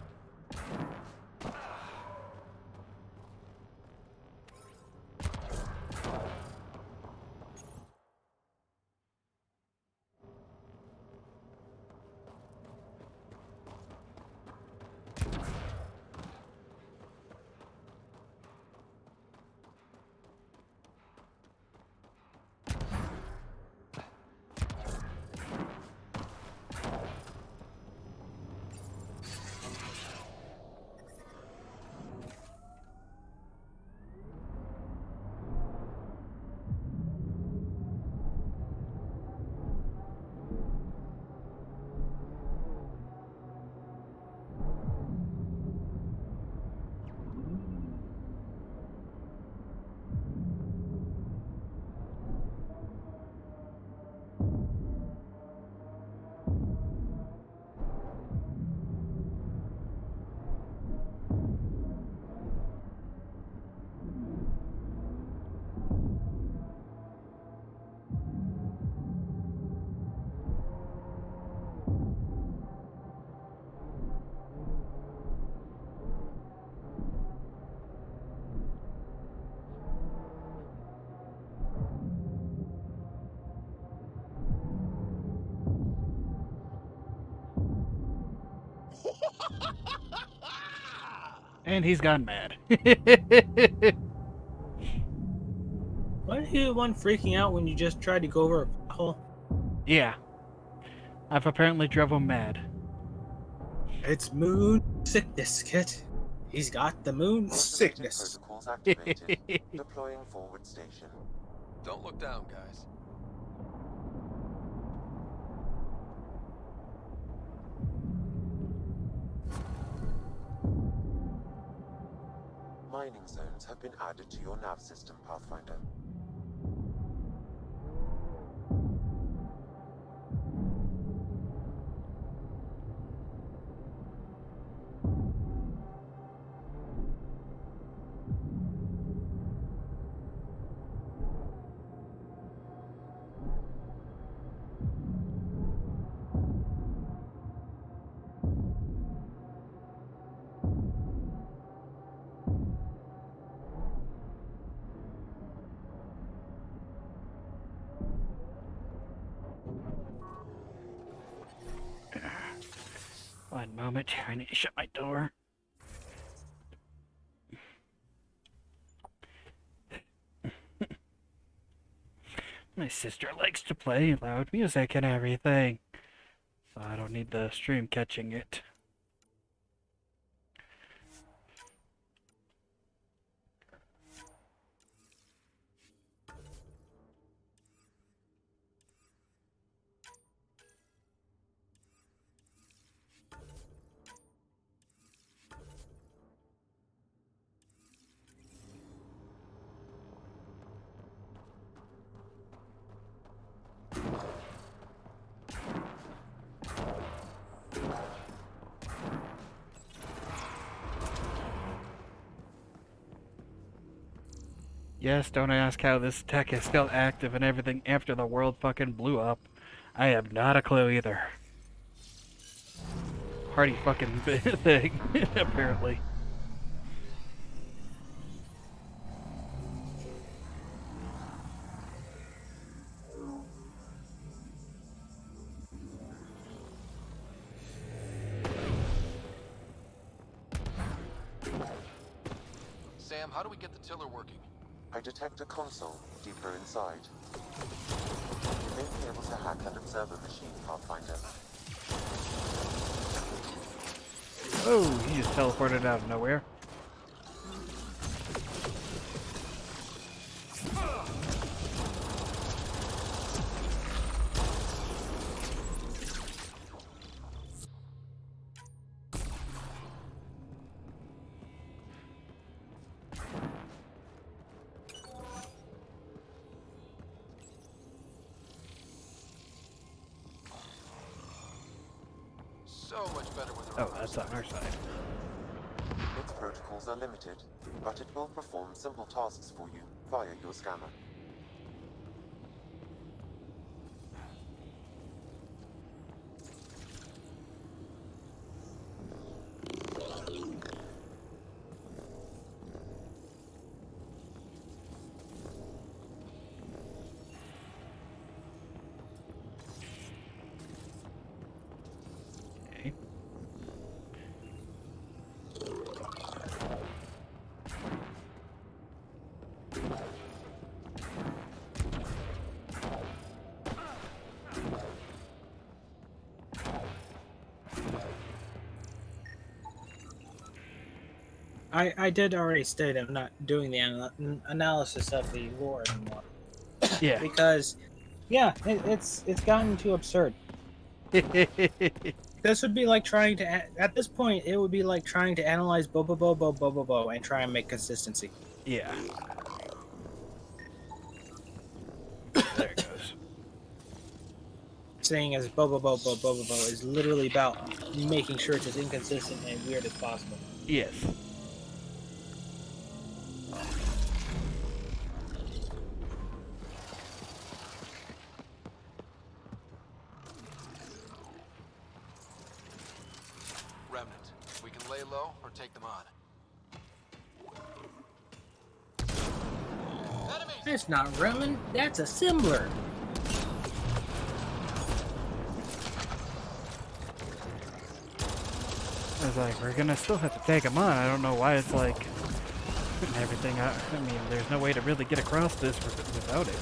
S1: And he's gone mad.
S3: Wasn't he the one freaking out when you just tried to go over a pothole?
S1: Yeah. I've apparently drove him mad.
S3: It's moon sickness, Kit. He's got the moon
S8: Automated
S3: sickness.
S8: protocols activated. Deploying forward station.
S7: Don't look down, guys.
S8: Mining zones have been added to your nav system, Pathfinder.
S1: One moment, I need to shut my door. My sister likes to play loud music and everything, so I don't need the stream catching it. Yes, don't ask how this tech is still active and everything after the world fucking blew up. I have not a clue either. Hardy fucking thing, apparently.
S7: Sam, how do we get the tiller working?
S8: I detect a console deeper inside. You may be able to hack and observe a machine, Pathfinder.
S1: Oh, he just teleported out of nowhere.
S7: So much better when they're
S1: Oh, that's on our side.
S8: Its protocols are limited, but it will perform simple tasks for you via your scanner.
S1: Okay.
S3: I did already state I'm not doing the analysis of the lore anymore.
S1: Yeah.
S3: Because, yeah, it's gotten too absurd. This would be like trying to, at this point, it would be like trying to analyze Bobo and try and make consistency.
S1: Yeah. There it goes.
S3: Saying as Bobo is literally about making sure it's as inconsistent and weird as possible.
S1: Yes.
S7: Remnant. We can lay low or take them on. Enemies!
S3: That's not Roman, that's a Simbler.
S1: I was like, we're gonna still have to take him on. I don't know why it's like putting everything out. I mean, there's no way to really get across this without it.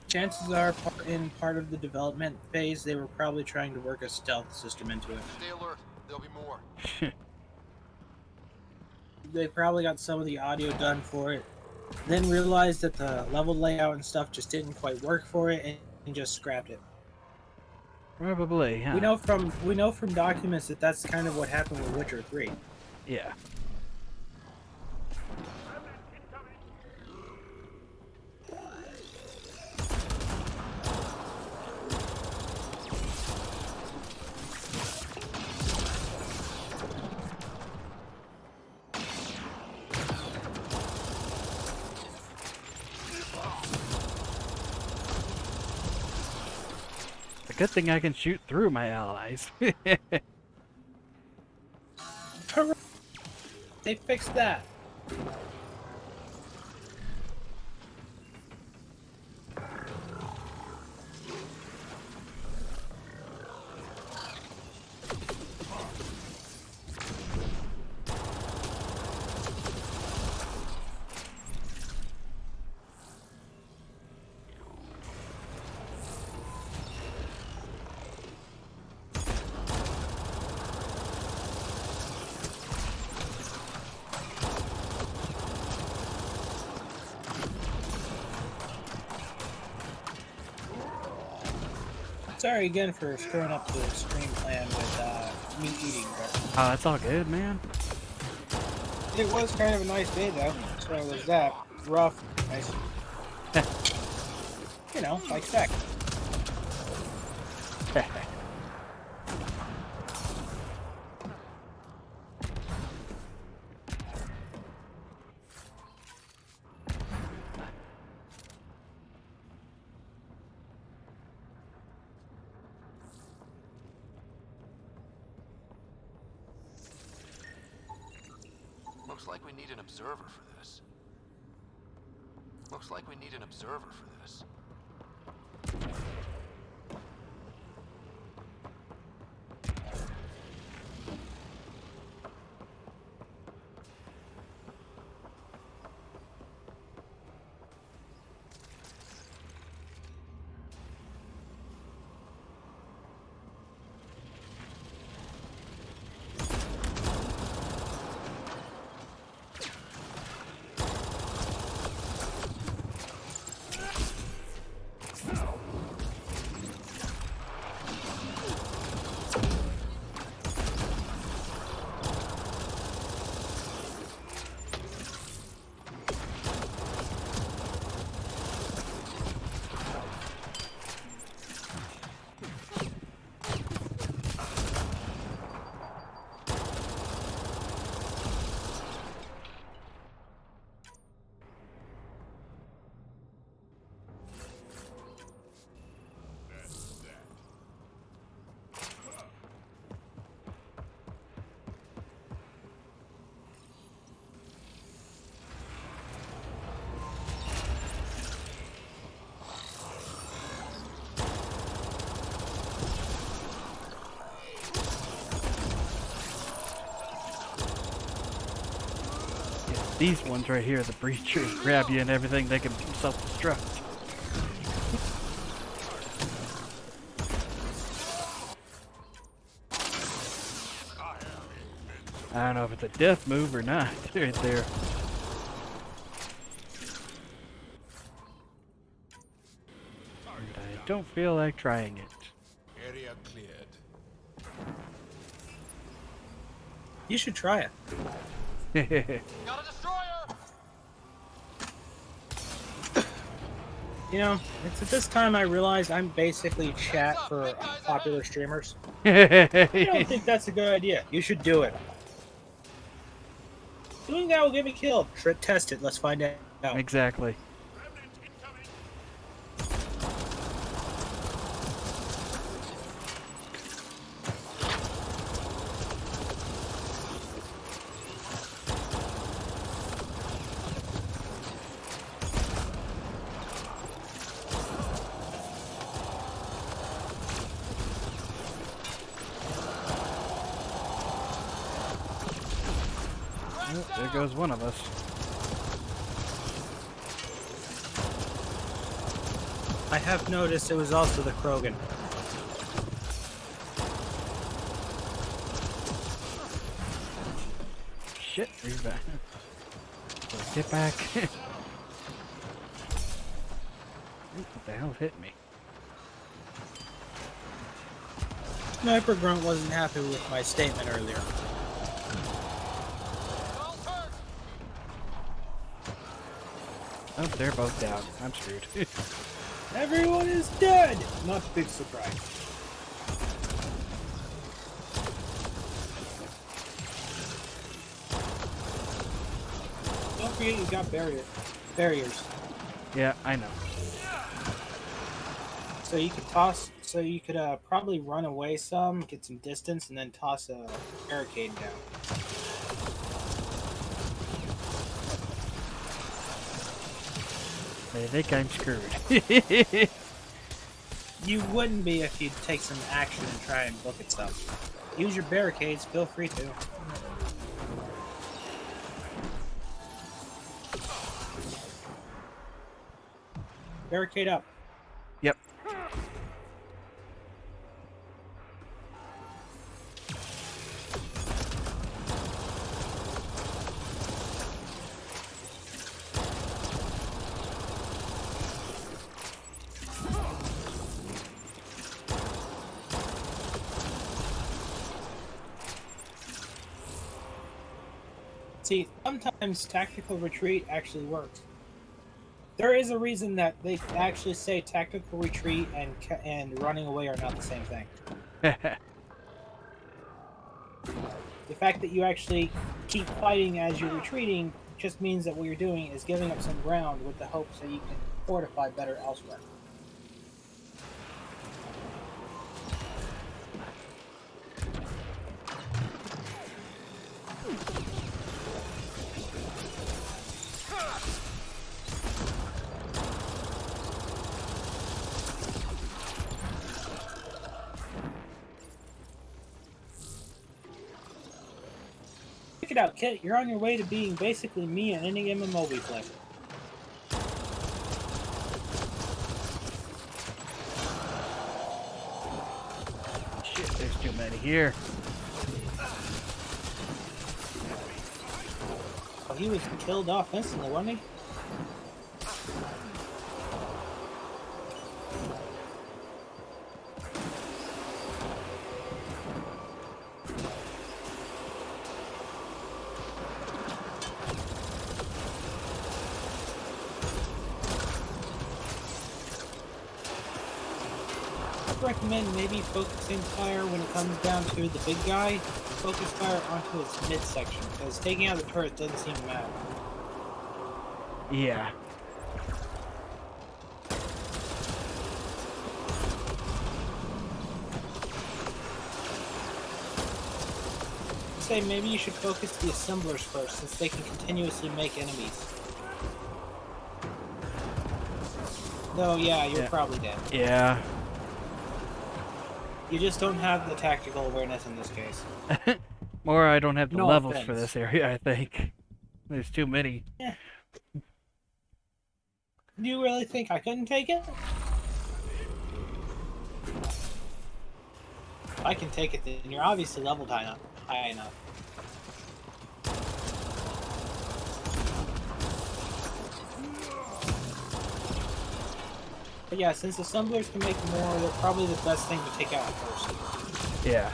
S3: Chances are, in part of the development phase, they were probably trying to work a stealth system into it.
S7: Stay alert. There'll be more.
S3: They probably got some of the audio done for it, then realized that the level layout and stuff just didn't quite work for it, and just scrapped it.
S1: Probably, huh?
S3: We know from documents that that's kind of what happened with Witcher 3.
S1: Yeah. A good thing I can shoot through my allies.
S3: Hooray! They fixed that. Sorry again for screwing up the stream plan with me eating, but
S1: Oh, that's all good, man.
S3: it was kind of a nice day though. So there's that. Rough, nice. You know, like sex.
S7: Looks like we need an observer for this. Looks like we need an observer for this.
S1: These ones right here, the breachers, grab you and everything, they can self-destruct. I don't know if it's a death move or not, right there. And I don't feel like trying it.
S5: Area cleared.
S3: You should try it.
S7: Got a destroyer!
S3: You know, it's at this time I realize I'm basically chat for popular streamers. I don't think that's a good idea. You should do it. Doing that will get me killed. Test it. Let's find out.
S1: Exactly. there goes one of us.
S3: I have noticed it was also the Krogan.
S1: Shit, he's back. Get back. What the hell hit me?
S3: Sniper Grunt wasn't happy with my statement earlier.
S1: Oh, they're both down. I'm screwed.
S3: Everyone is dead! Not a big surprise. Don't forget you got barriers.
S1: Yeah, I know.
S3: So you could toss. So you could probably run away some, get some distance, and then toss a barricade down.
S1: They think I'm screwed.
S3: You wouldn't be if you'd take some action and try and look at stuff. Use your barricades. Feel free to. Barricade up.
S1: Yep.
S3: See, sometimes tactical retreat actually works. There is a reason that they actually say tactical retreat and running away are not the same thing. The fact that you actually keep fighting as you're retreating just means that what you're doing is giving up some ground with the hopes that you can fortify better elsewhere. Check it out, Kit. You're on your way to being basically me in any MMO we play.
S1: Shit, there's too many here.
S3: Oh, he was killed off instantly, wasn't he? Recommend maybe focusing fire when it comes down to the big guy. Focus fire onto his midsection, because taking out the turret doesn't seem to matter.
S1: Yeah.
S3: Say maybe you should focus the assemblers first, since they can continuously make enemies. Though, yeah, you're probably dead.
S1: Yeah.
S3: You just don't have the tactical awareness in this case.
S1: Or I don't have the
S3: No
S1: levels
S3: offense.
S1: for this area, I think. There's too many.
S3: Yeah. Do you really think I couldn't take it? If I can take it, then you're obviously leveled high enough. But yeah, since assemblers can make more, they're probably the best thing to take out first.
S1: Yeah.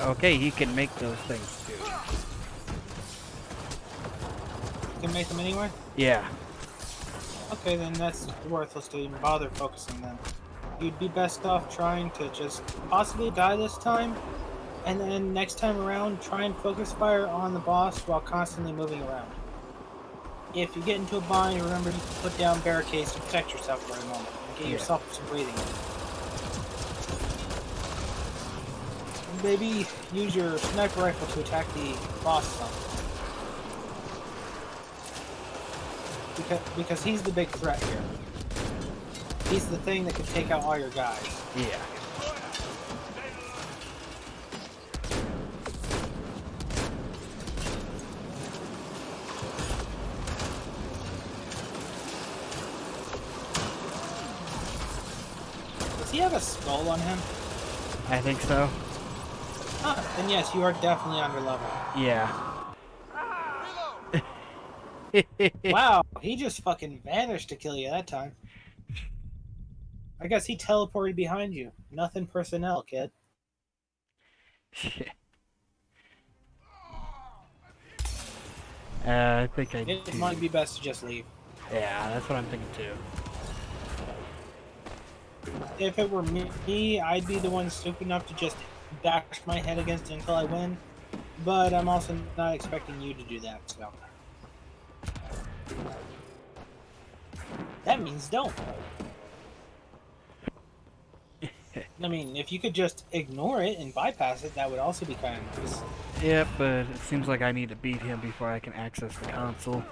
S1: Okay, he can make those things too.
S3: You can make them anywhere?
S1: Yeah.
S3: Okay, then that's worthless to even bother focusing them. You'd be best off trying to just possibly die this time, and then next time around, try and focus fire on the boss while constantly moving around. If you get into a bind, remember you can put down barricades to protect yourself for a moment, and get yourself some breathing. maybe use your sniper rifle to attack the boss some. Because he's the big threat here. He's the thing that can take out all your guys.
S1: Yeah.
S3: Does he have a skull on him?
S1: I think so.
S3: Ah, then yes, you are definitely under level.
S1: Yeah.
S3: Wow, he just fucking vanished to kill you that time. I guess he teleported behind you. Nothing personnel, kid.
S1: I think I
S3: It
S1: do.
S3: might be best to just leave.
S1: Yeah, that's what I'm thinking too.
S3: If it were me, I'd be the one stupid enough to just bash my head against it until I win. But I'm also not expecting you to do that, so. That means don't. I mean, if you could just ignore it and bypass it, that would also be kind of nice.
S1: Yep, but it seems like I need to beat him before I can access the console.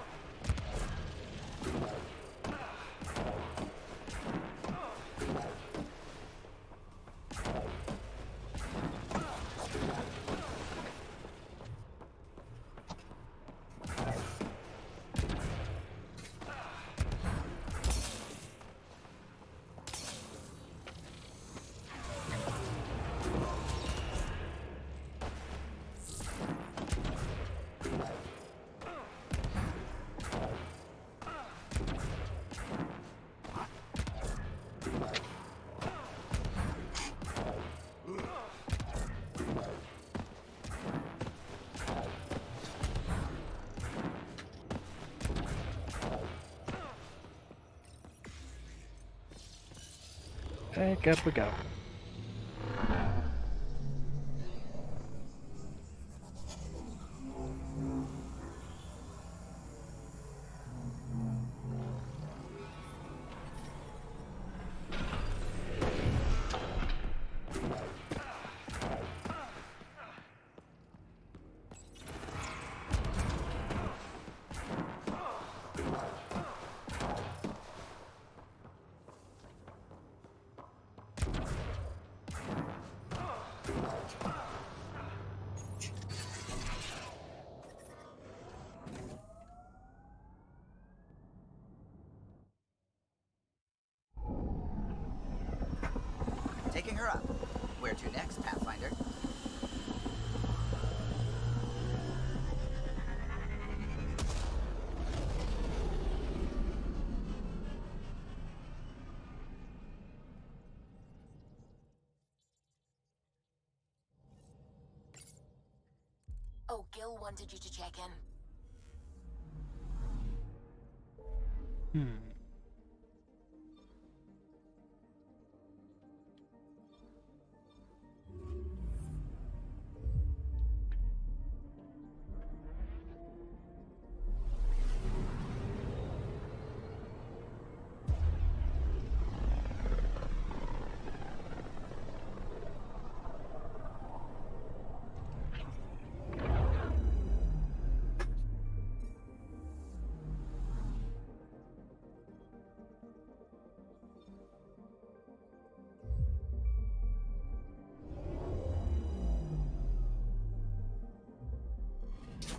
S1: Back up we go.
S4: Taking her up. Where to next, Pathfinder?
S2: Oh, Gil wanted you to check in.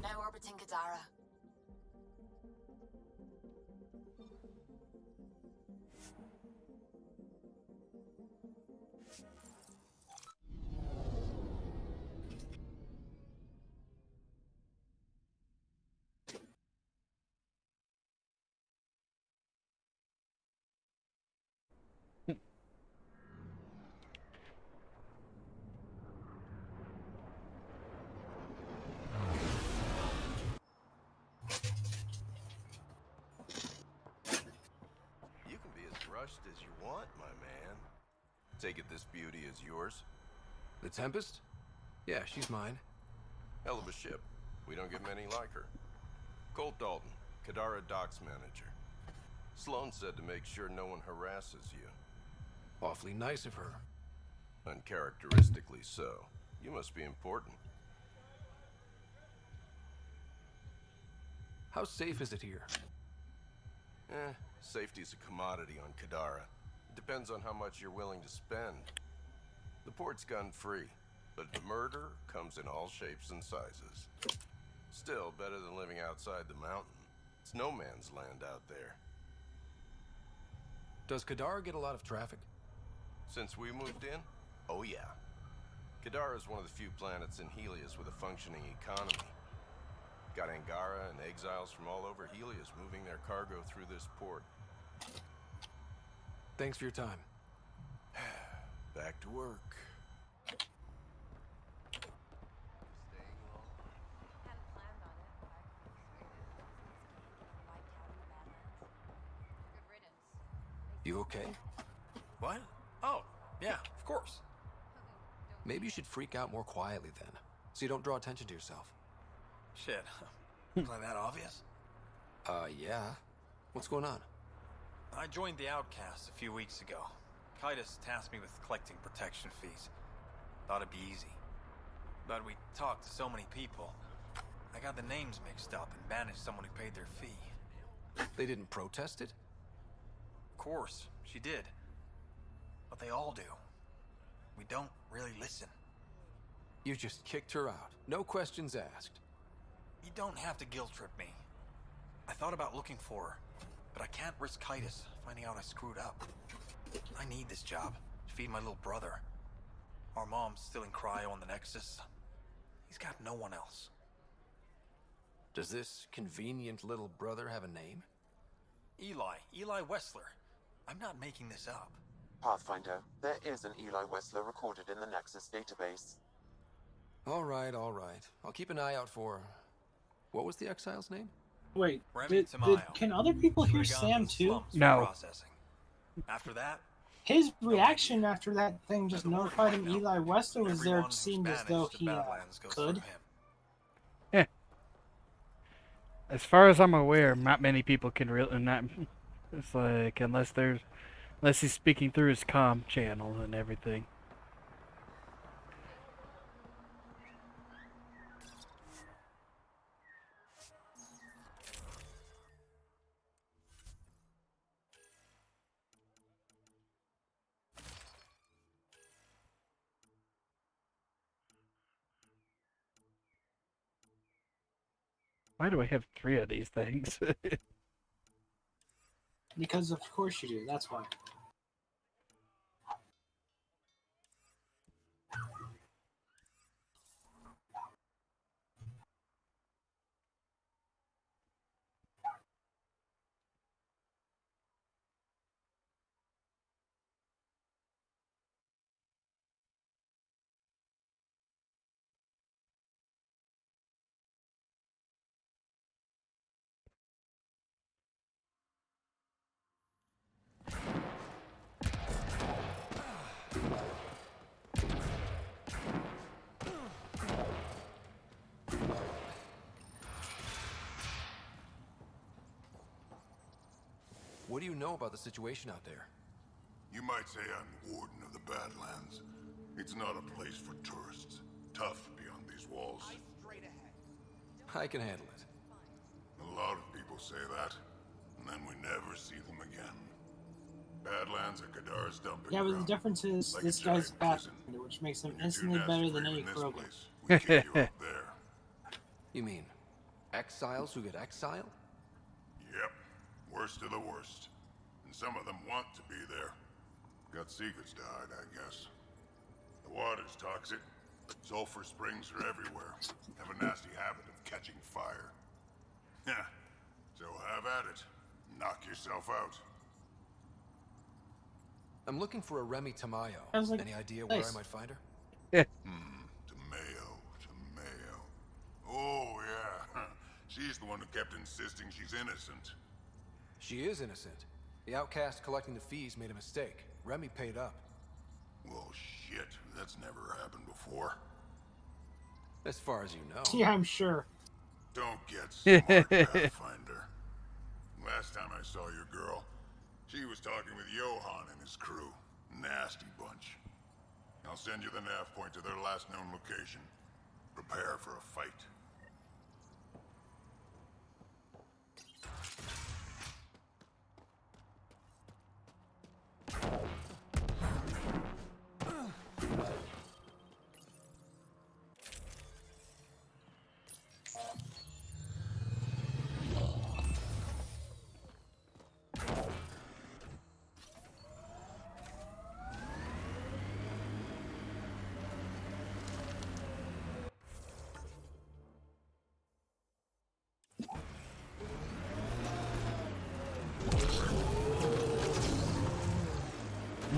S2: Now orbiting Kadara.
S11: You can be as rushed as you want, my man. Take it this beauty is yours?
S7: The Tempest? Yeah, she's mine.
S11: Hell of a ship. We don't get many like her. Colt Dalton, Kadara Docks Manager. Sloan said to make sure no one harasses you.
S7: Awfully nice of her.
S11: Uncharacteristically so. You must be important.
S7: How safe is it here?
S11: Safety's a commodity on Kadara. It depends on how much you're willing to spend. The port's gun-free, but murder comes in all shapes and sizes. Still, better than living outside the mountain. It's no man's land out there.
S7: Does Kadara get a lot of traffic?
S11: Since we moved in? Oh yeah. Kadara is one of the few planets in Helios with a functioning economy. Got Angara and exiles from all over Helios moving their cargo through this port.
S7: Thanks for your time.
S11: Back to work.
S7: You okay?
S12: What? Oh, yeah, of course.
S7: Maybe you should freak out more quietly then, so you don't draw attention to yourself.
S12: Shit. Was I that obvious?
S7: Yeah. What's going on?
S12: I joined the Outcasts a few weeks ago. Kitus tasked me with collecting protection fees. Thought it'd be easy. But we talked to so many people. I got the names mixed up and banished someone who paid their fee.
S7: They didn't protest it?
S12: Of course, she did. But they all do. We don't really listen.
S7: You just kicked her out. No questions asked.
S12: You don't have to guilt trip me. I thought about looking for her, but I can't risk Kitus finding out I screwed up. I need this job to feed my little brother. Our mom's still in cryo on the Nexus. He's got no one else.
S7: Does this convenient little brother have a name?
S12: Eli Wessler. I'm not making this up.
S8: Pathfinder, there is an Eli Wessler recorded in the Nexus database.
S7: All right. I'll keep an eye out for... What was the exile's name?
S3: Wait,
S12: Remy
S3: did,
S12: Tamayo.
S3: can other people
S12: She
S3: hear
S12: would've gone
S3: Sam
S12: to the
S3: too?
S12: slums for
S1: No.
S12: processing. After that,
S3: His reaction after that thing just notified him Eli Wessler was there
S12: everyone who
S3: seemed as
S12: banished
S3: though
S12: to
S3: he
S12: Badlands goes
S3: could.
S12: through him.
S1: As far as I'm aware, not many people can really not. It's like unless he's speaking through his comm channel and everything. Why do I have 3 of these things?
S3: Because of course you do, that's why.
S7: What do you know about the situation out there?
S5: You might say I'm warden of the Badlands. It's not a place for tourists. Tough beyond these walls.
S7: I can handle it.
S5: A lot of people say that, and then we never see them again. Badlands are Kadara's dumping
S3: Yeah, but the
S5: ground.
S3: difference is
S5: Like
S3: this
S5: a
S3: guy's
S5: giant
S3: Pathfinder,
S5: prison.
S3: which makes him
S5: When you're too
S3: instantly
S5: nasty
S3: better
S5: for
S3: than
S5: even
S3: any
S5: this
S3: Krogan.
S5: place, we kick you out there.
S7: You mean exiles who get exiled?
S5: Yep, worst of the worst. And some of them want to be there. Got secrets to hide, I guess. The water's toxic. Sulfur springs are everywhere. Have a nasty habit of catching fire. Yeah, so have at it. Knock yourself out.
S7: I'm looking for a Remy Tamayo.
S3: Sounds like-
S7: Any idea where I
S3: nice.
S7: might find her?
S5: Tamayo. Oh, yeah. She's the one who kept insisting she's innocent.
S7: She is innocent. The outcast collecting the fees made a mistake. Remy paid up.
S5: Well, shit. That's never happened before.
S7: As far as you know.
S3: Yeah, I'm sure.
S5: Don't get smart, Pathfinder. Last time I saw your girl, she was talking with Johan and his crew. Nasty bunch. Now send you the nav point to their last known location. Prepare for a fight.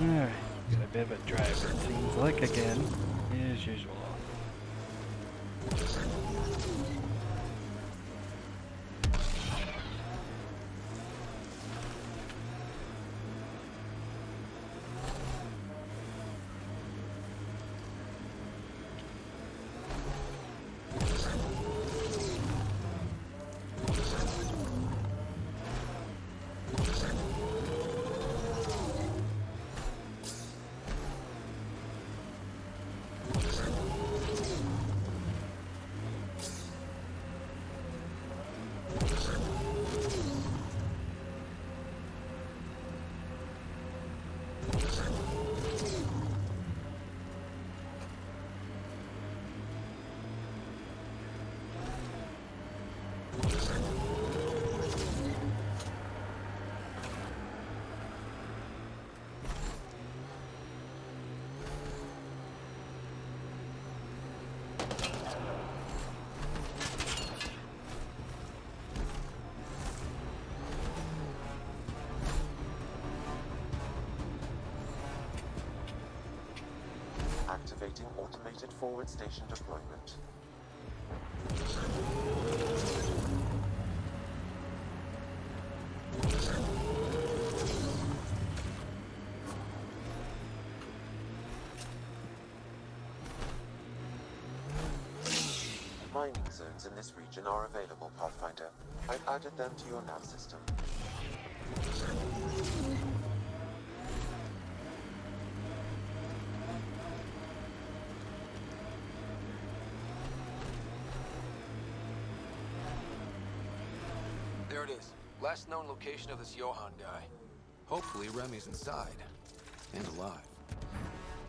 S1: Alright, got a bit of a driver, it seems like, again, as usual.
S8: Activating automated forward station deployment. Mining zones in this region are available, Pathfinder. I've added them to your nav system.
S7: There it is. Last known location of this Johann guy. Hopefully Remy's inside. And alive.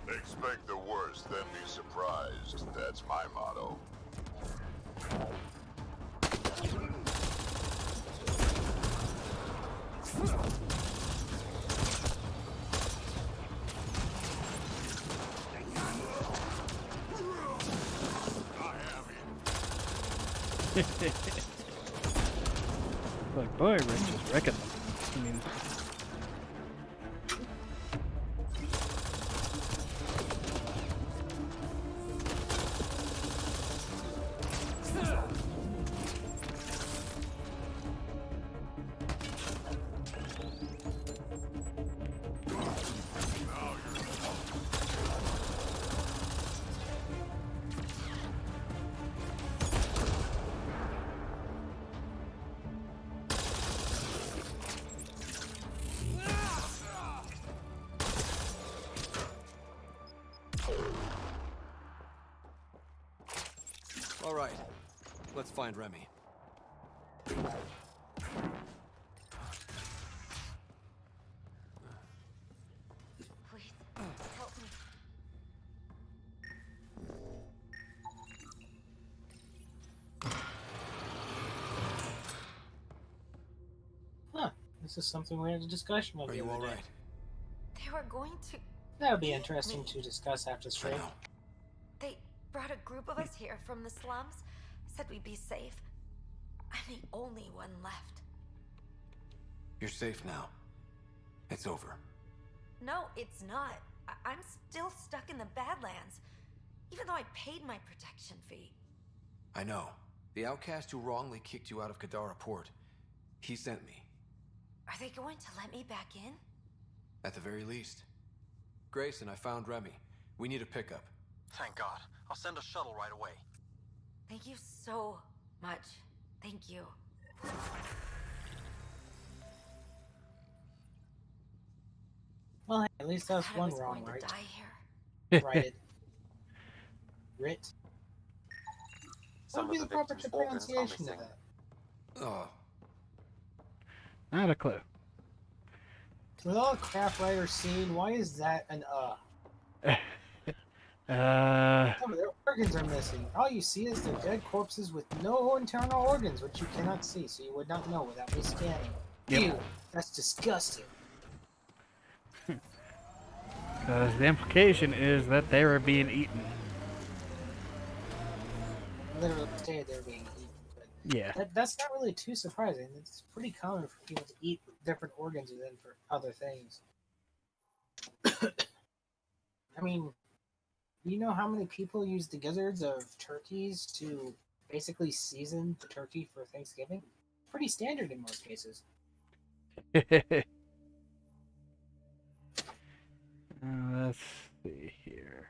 S5: Expect the worst, then be surprised. That's my motto.
S1: Like, boy, Rick just wrecking them. I mean...
S7: All right, let's find Remy.
S10: Please, help me.
S3: Huh. This is something we had a discussion of.
S7: Are you all right?
S10: They were going to...
S3: That would be interesting to discuss after
S7: I
S3: stream.
S7: know.
S10: They brought a group of us here from the slums, said we'd be safe. I'm the only one left.
S7: You're safe now. It's over.
S10: No, it's not. I'm still stuck in the Badlands, even though I paid my protection fee.
S7: I know. The outcast who wrongly kicked you out of Kadara Port. He sent me.
S10: Are they going to let me back in?
S7: At the very least. Grayson, I found Remy. We need a pickup.
S12: Thank God. I'll send a shuttle right away.
S10: Thank you so much. Thank you.
S3: Well, hey, at least that's
S10: I
S3: one
S10: was
S3: wrong,
S10: going to
S3: right?
S10: die here.
S3: Right. Rit.
S8: Some
S3: What would be
S8: of
S3: the
S8: the
S3: proper
S8: victim's organs are
S3: pronunciation of
S8: missing.
S3: that?
S12: Ugh.
S1: Not a clue.
S3: With all the craft writers seen, why is that an Some of their organs are missing. All you see is their dead corpses with no internal organs, which you cannot see, so you would not know without me scanning.
S1: Yep.
S3: Ew, that's disgusting.
S1: Because the implication is that they were being eaten.
S3: Literally stated they're being eaten. But
S1: Yeah.
S3: that's not really too surprising. It's pretty common for people to eat different organs than for other things. I mean, you know how many people use the gizzards of turkeys to basically season the turkey for Thanksgiving? Pretty standard in most cases.
S1: Let's see here.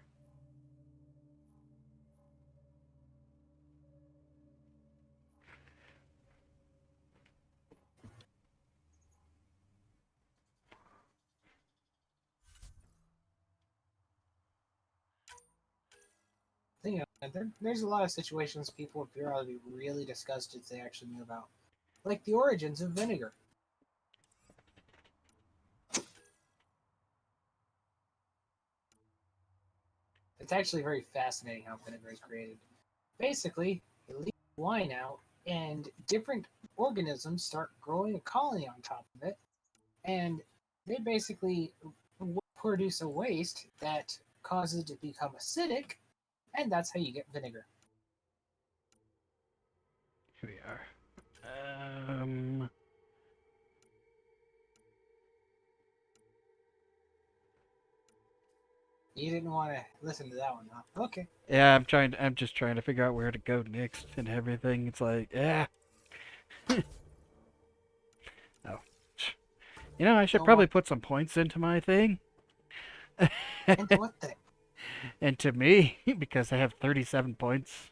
S3: There's a lot of situations people would figure out to be really disgusted if they actually knew about. Like the origins of vinegar. It's actually very fascinating how vinegar is created. Basically, you leave wine out, and different organisms start growing a colony on top of it, and they basically produce a waste that causes it to become acidic, and that's how you get vinegar.
S1: Here we are.
S3: You didn't want to listen to that one, huh? Okay.
S1: Yeah, I'm just trying to figure out where to go next and everything. It's like, yeah. Oh. You know, I should probably put some points into my thing.
S3: Into what thing?
S1: Into me, because I have 37 points.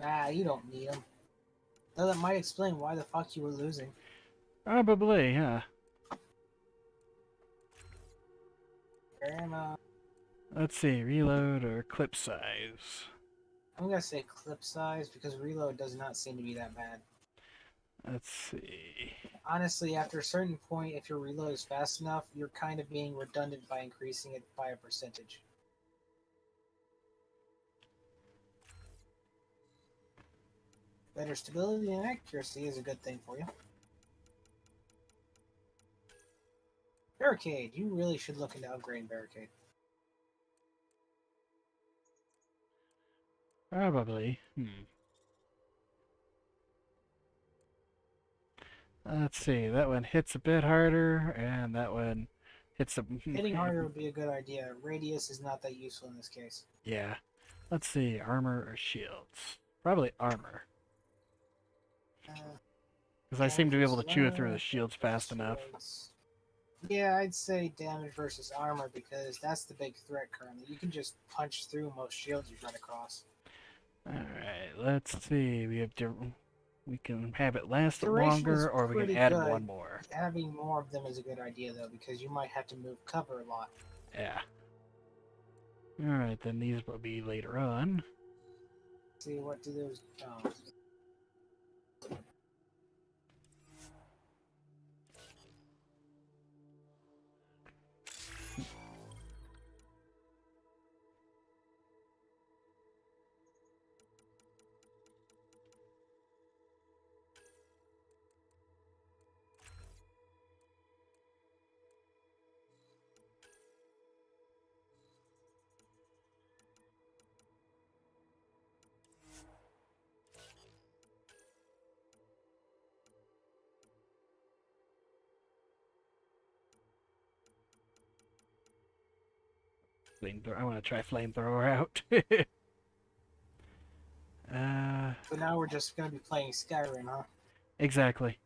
S3: Ah, you don't need them. Though that might explain why the fuck you were losing.
S1: Probably, yeah. Let's see, reload or clip size.
S3: I'm gonna say clip size because reload does not seem to be that bad.
S1: Let's see.
S3: Honestly, after a certain point, if your reload is fast enough, you're kind of being redundant by increasing it by a percentage. Better stability and accuracy is a good thing for you. Barricade. You really should look into upgrading Barricade.
S1: Probably. Let's see, that one hits a bit harder, and that one hits a...
S3: Hitting harder would be a good idea. Radius is not that useful in this case.
S1: Yeah. Let's see, armor or shields? Probably armor. Because I seem to be able to chew through the shields fast enough.
S3: Yeah, I'd say damage versus armor because that's the big threat currently. You can just punch through most shields you run across.
S1: Alright, let's see. We can have it last
S3: Duration is
S1: longer, or we can
S3: pretty
S1: add
S3: good.
S1: one more.
S3: Having more of them is a good idea though, because you might have to move cover a lot.
S1: Yeah. Alright, then these will be later on.
S3: Let's see, what do those...
S1: I want to try flamethrower out.
S3: So now we're just going to be playing Skyrim, huh?
S1: Exactly.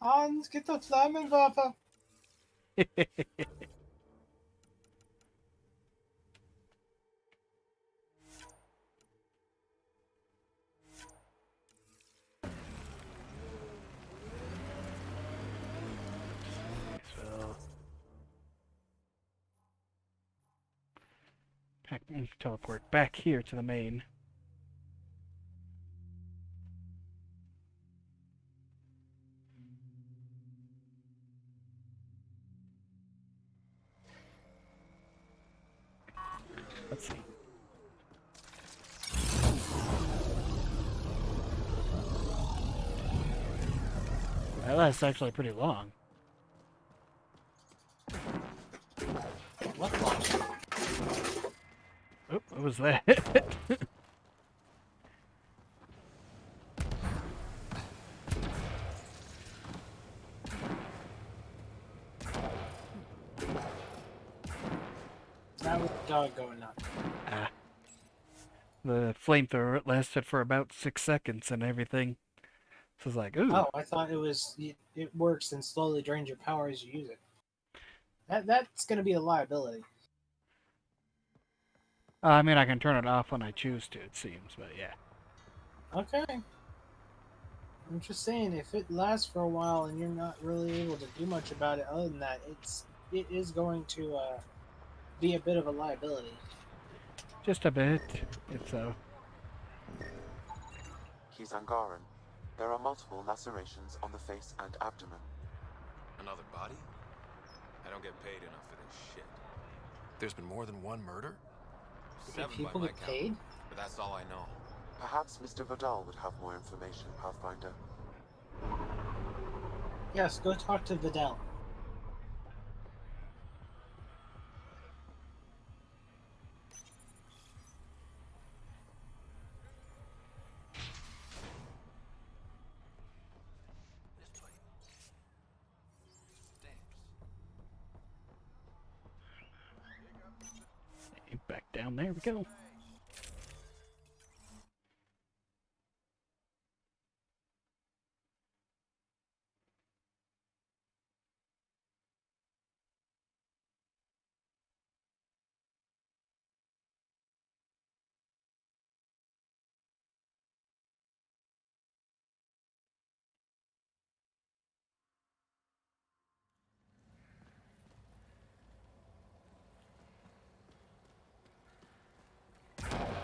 S3: Hans, get the Flammenwerfer!
S1: I can teleport back here to the main. Let's see. Well, that's actually pretty long.
S3: What?
S1: Oh, what was that?
S3: That was the dog going up.
S1: Ah. The flamethrower it lasted for about 6 seconds and everything. So it's like, ooh.
S3: Oh, I thought it works and slowly drains your power as you use it. That's going to be a liability.
S1: I mean, I can turn it off when I choose to, it seems, but yeah.
S3: Okay. I'm just saying, if it lasts for a while and you're not really able to do much about it other than that, it is going to be a bit of a liability.
S1: Just a bit. It's
S8: He's Angaran. There are multiple lacerations on the face and abdomen.
S7: Another body? I don't get paid enough for this shit.
S12: There's been more than one murder?
S7: 7
S3: People
S7: by my
S3: get
S7: count,
S3: paid?
S7: but that's all I know.
S8: Perhaps Mr. Vidal would have more information, Pathfinder.
S3: Yes, go talk to Vidal.
S1: back down there we go.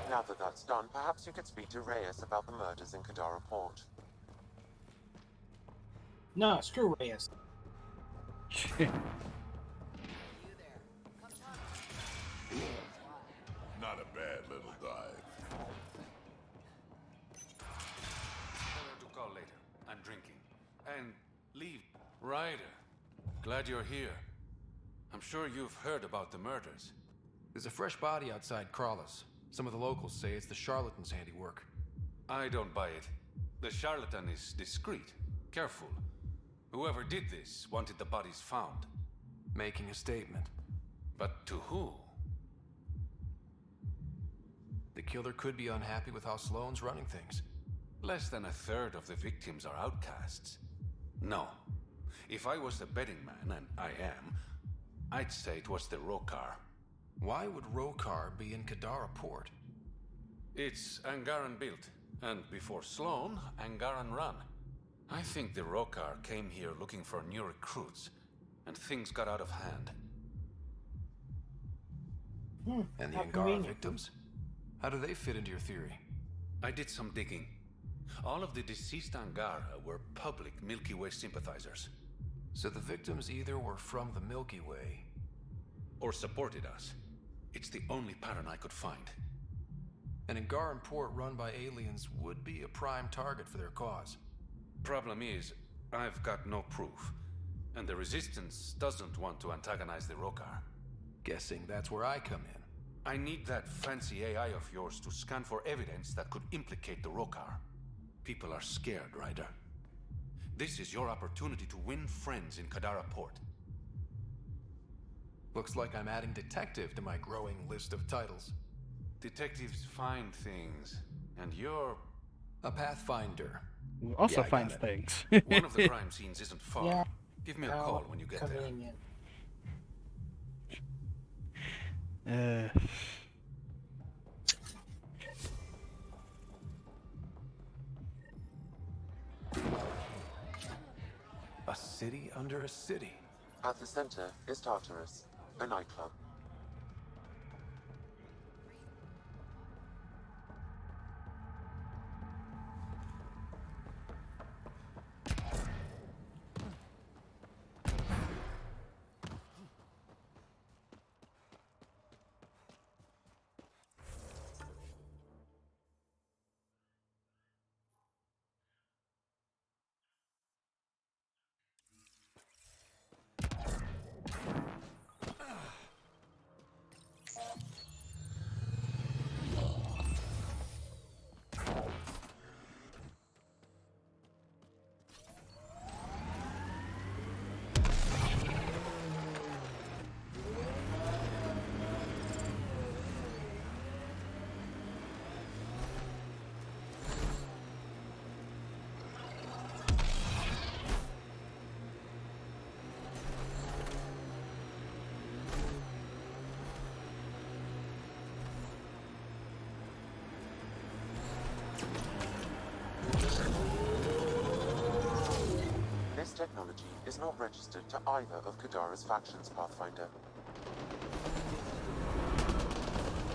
S8: Now that that's done, perhaps you could speak to Reyes about the murders in Kadara Port.
S3: No, screw Reyes.
S5: Not a bad little dive.
S13: Tell her to call later. I'm drinking. And leave. Ryder, glad you're here. I'm sure you've heard about the murders.
S12: There's a fresh body outside Crawlers. Some of the locals say it's the charlatan's handiwork.
S13: I don't buy it. The charlatan is discreet, careful. Whoever did this wanted the bodies found.
S12: Making a statement.
S13: But to who?
S12: The killer could be unhappy with how Sloane's running things.
S13: Less than a third of the victims are outcasts. No. If I was the betting man, and I am, I'd say it was the Rokar.
S12: Why would Rokar be in Kadara Port?
S13: It's Angaran built, and before Sloane, Angaran run. I think the Rokar came here looking for new recruits, and things got out of hand.
S12: And the
S3: how
S12: Angara
S3: convenient.
S12: victims? How do they fit into your theory?
S13: I did some digging. All of the deceased Angara were public Milky Way sympathizers.
S12: So the victims either were from the Milky Way,
S13: Or supported us. It's the only pattern I could find.
S12: an Angaran port run by aliens would be a prime target for their cause.
S13: Problem is, I've got no proof. And the Resistance doesn't want to antagonize the Rokar.
S12: Guessing that's where I come in.
S13: I need that fancy AI of yours to scan for evidence that could implicate the Rokar. People are scared, Ryder. This is your opportunity to win friends in Kadara Port.
S12: Looks like I'm adding detective to my growing list of titles.
S13: Detectives find things, and you're...
S12: A Pathfinder.
S1: Also
S12: Yeah, I
S1: finds
S12: got it.
S1: things.
S13: One of the crime scenes isn't far.
S3: Yeah.
S13: Give me a
S3: How
S13: call when you get there.
S3: convenient.
S12: A city under a city.
S8: At the center is Tartarus, a nightclub. technology is not registered to either of Kadara's factions, Pathfinder.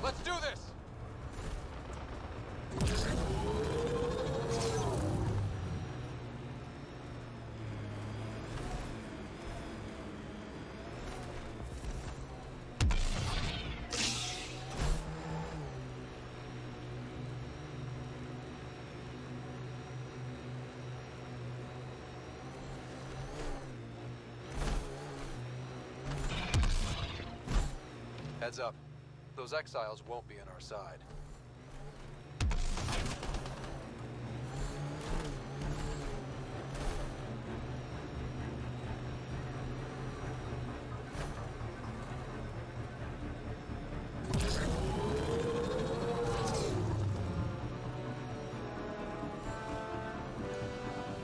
S7: Let's do this! Heads up. Those exiles won't be on our side.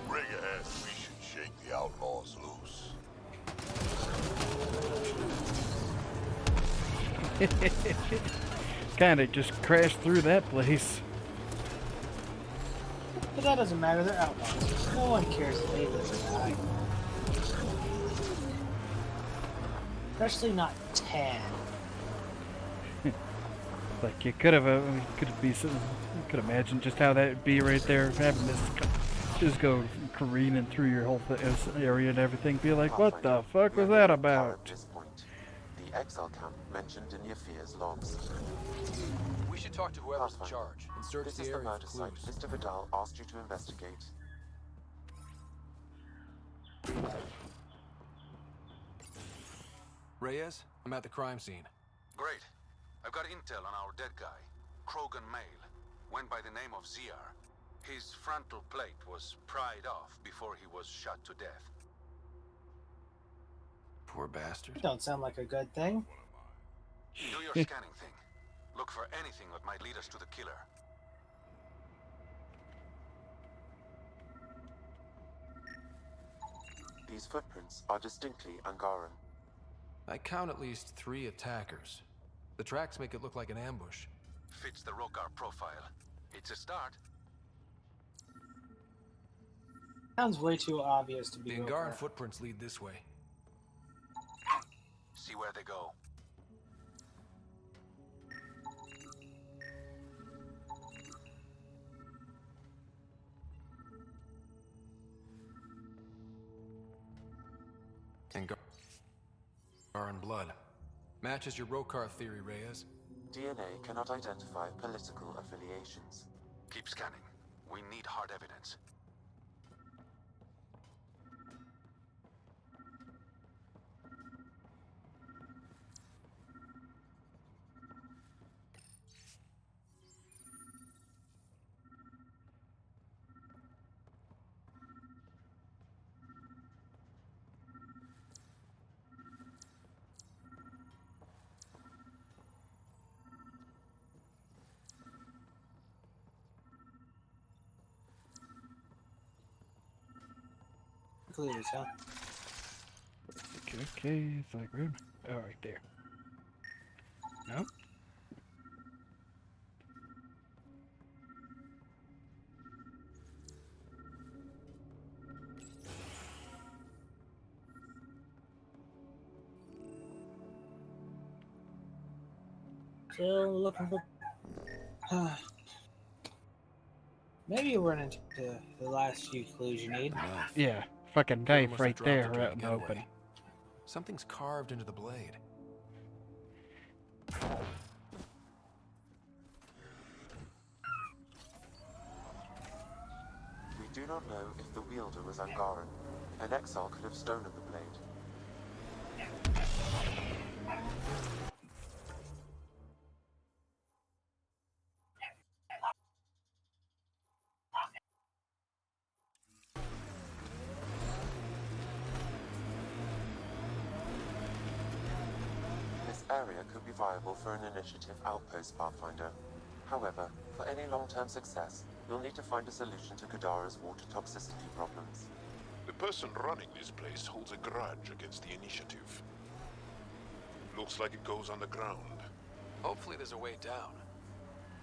S5: Rig ahead, we should shake the outlaws loose.
S1: Kinda just crashed through that place.
S3: But that doesn't matter, they're outlaws. No one cares if they live or die. Especially not Tan.
S1: Like you could have, could imagine just how that would be right there, having this just go careening through your whole area and everything. Be like, what the fuck was that about?
S8: The exile camp mentioned in Yafir's logs.
S7: We should talk to whoever's in charge and search
S8: This
S7: the
S8: is the
S7: area for
S8: murder site
S7: clues.
S8: Mr. Vidal asked you to investigate.
S7: Reyes, I'm at the crime scene.
S13: Great. I've got intel on our dead guy, Krogan Male. Went by the name of ZR. His frontal plate was pried off before he was shot to death.
S7: Poor bastard.
S3: Don't sound like a good thing.
S13: Do your scanning thing. Look for anything that might lead us to the killer.
S8: These footprints are distinctly Angaran.
S7: I count at least 3 attackers. The tracks make it look like an ambush.
S13: Fits the Rokar profile. It's a start.
S3: Sounds way too obvious to be
S7: The
S3: real
S7: Angaran
S3: clear.
S7: footprints lead this way.
S13: See where they go.
S7: Angaran blood. Matches your Rokar theory, Reyes.
S8: DNA cannot identify political affiliations.
S13: Keep scanning. We need hard evidence.
S3: Clues, huh?
S1: Okay, it's like room. Oh, right there. No?
S3: Still looking for... Maybe you run into the last few clues you need.
S1: Yeah, fucking
S7: Killer
S1: knife
S7: must have
S1: right
S7: dropped
S1: there,
S7: it during
S1: out in the
S7: getaway.
S1: open.
S7: Something's carved into the blade.
S8: We do not know if the wielder was Angaran. An exile could have stolen the blade. This area could be viable for an initiative outpost, Pathfinder. However, for any long-term success, you'll need to find a solution to Kadara's water toxicity problems.
S5: The person running this place holds a grudge against the initiative. Looks like it goes underground.
S7: Hopefully there's a way down.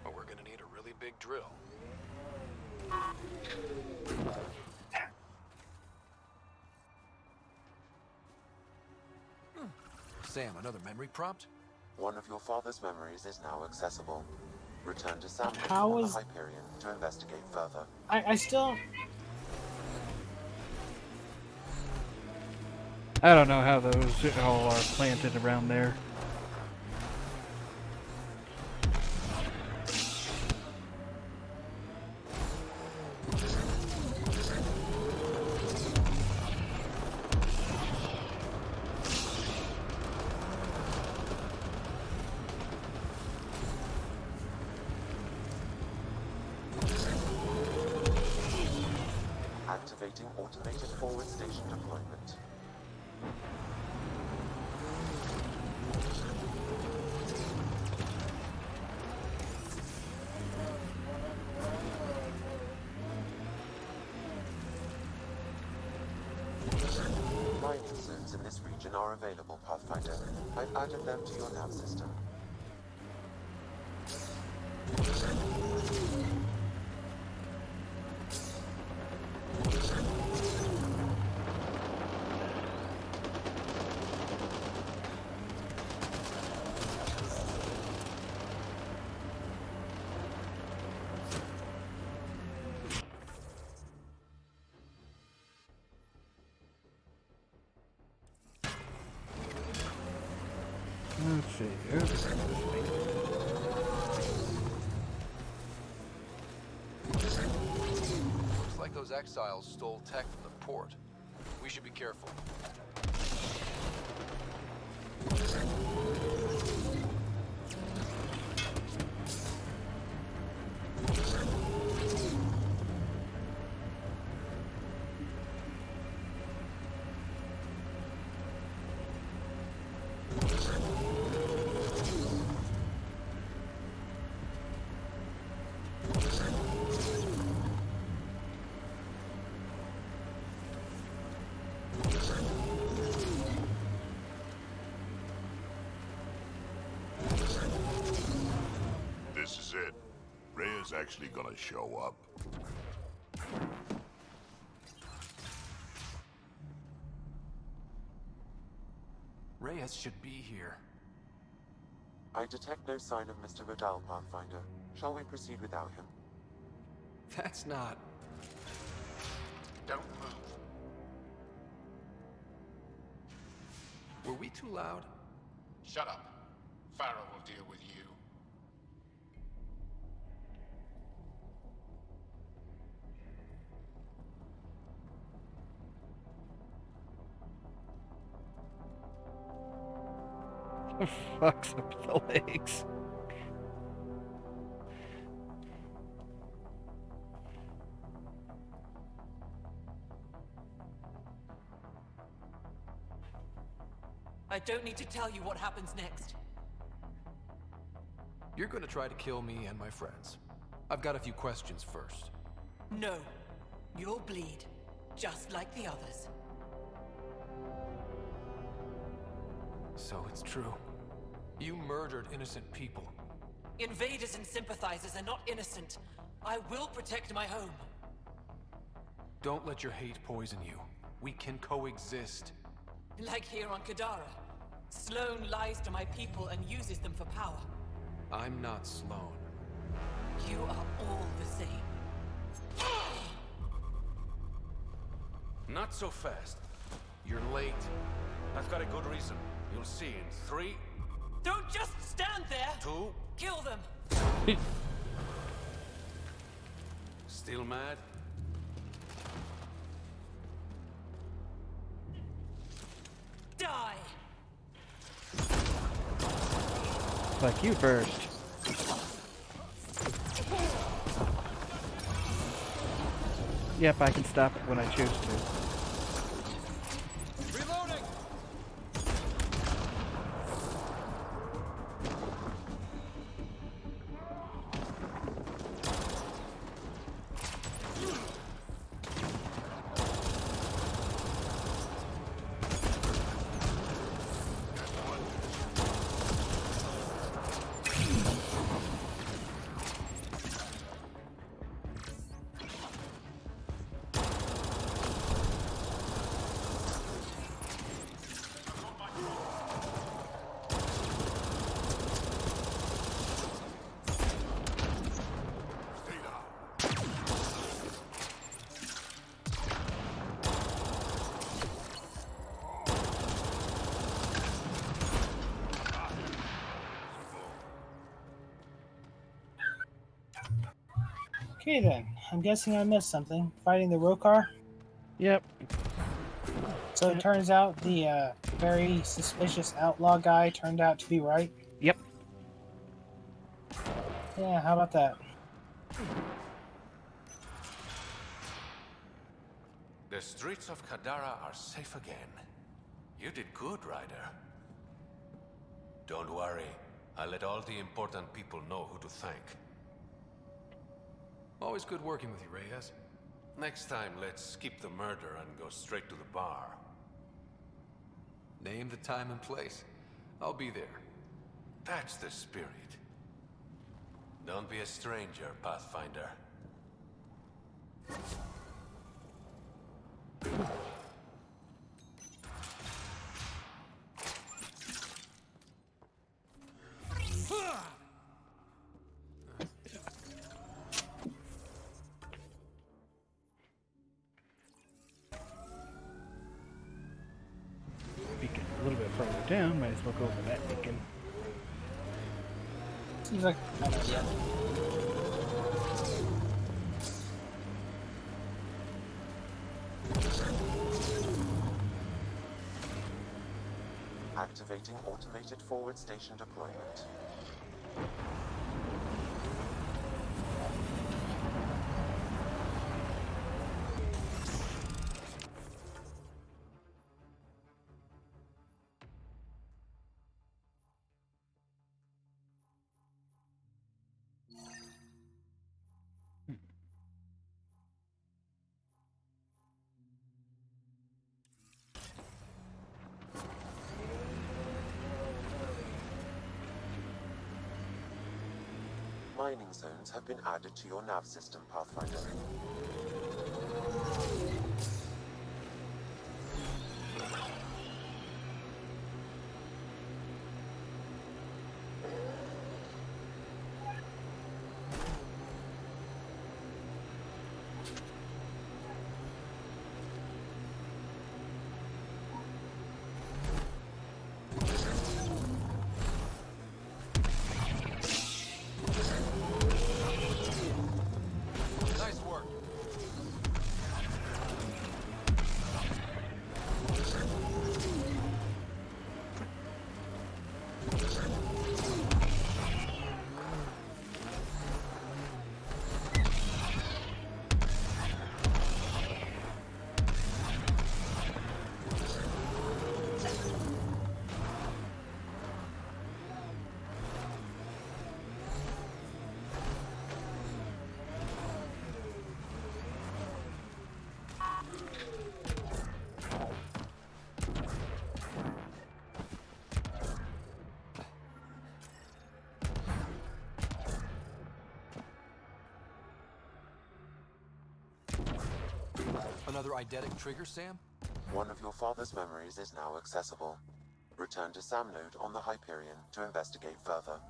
S7: But we're gonna need a really big drill. Sam, another memory prompt?
S8: One of your father's memories is now accessible. Return to Sam
S3: How
S8: on the
S3: is-
S8: Hyperion to investigate further.
S3: I still...
S1: I don't know how those all are planted around there.
S8: Activating automated forward station deployment. Mining zones in this region are available, Pathfinder. I've added them to your nav system.
S1: Let's see. Oops.
S7: Looks like those exiles stole tech from the port. We should be careful.
S5: This is it. Rhea's actually gonna show up.
S12: Reyes should be here.
S8: I detect no sign of Mr. Vidal, Pathfinder. Shall we proceed without him?
S12: That's not...
S6: Don't move.
S12: Were we too loud?
S6: Shut up. Farah will deal with you.
S1: Fucks up the legs.
S14: I don't need to tell you what happens next.
S7: You're gonna try to kill me and my friends. I've got a few questions first.
S14: No. You'll bleed, just like the others.
S7: So it's true. You murdered innocent people.
S14: Invaders and sympathizers are not innocent. I will protect my home.
S7: Don't let your hate poison you. We can coexist.
S14: Like here on Kadara. Sloane lies to my people and uses them for power.
S7: I'm not Sloane.
S14: You are all the same.
S13: Not so fast.
S7: You're late.
S13: I've got a good reason. You'll see in 3,
S14: Don't just stand there!
S13: 2...
S14: Kill them!
S13: Still mad?
S14: Die!
S1: Like you first. Yep, I can stop it when I choose to.
S12: Reloading!
S3: Okay then, I'm guessing I missed something. Fighting the Rokar?
S1: Yep.
S3: So it turns out the very suspicious outlaw guy turned out to be right?
S1: Yep.
S3: Yeah, how about that?
S13: The streets of Kadara are safe again. You did good, Ryder. Don't worry. I'll let all the important people know who to thank.
S7: Always good working with you, Reyes.
S13: Next time, let's skip the murder and go straight to the bar.
S7: Name the time and place. I'll be there.
S13: That's the spirit. Don't be a stranger, Pathfinder.
S1: Beacon a little bit further down. Might as well go for that beacon.
S3: Seems like yeah.
S8: Activating automated forward station deployment. Mining zones have been added to your nav system, Pathfinder.
S7: Nice work. Another eidetic trigger, Sam?
S8: One of your father's memories is now accessible. Return to Sam Node on the Hyperion to investigate further.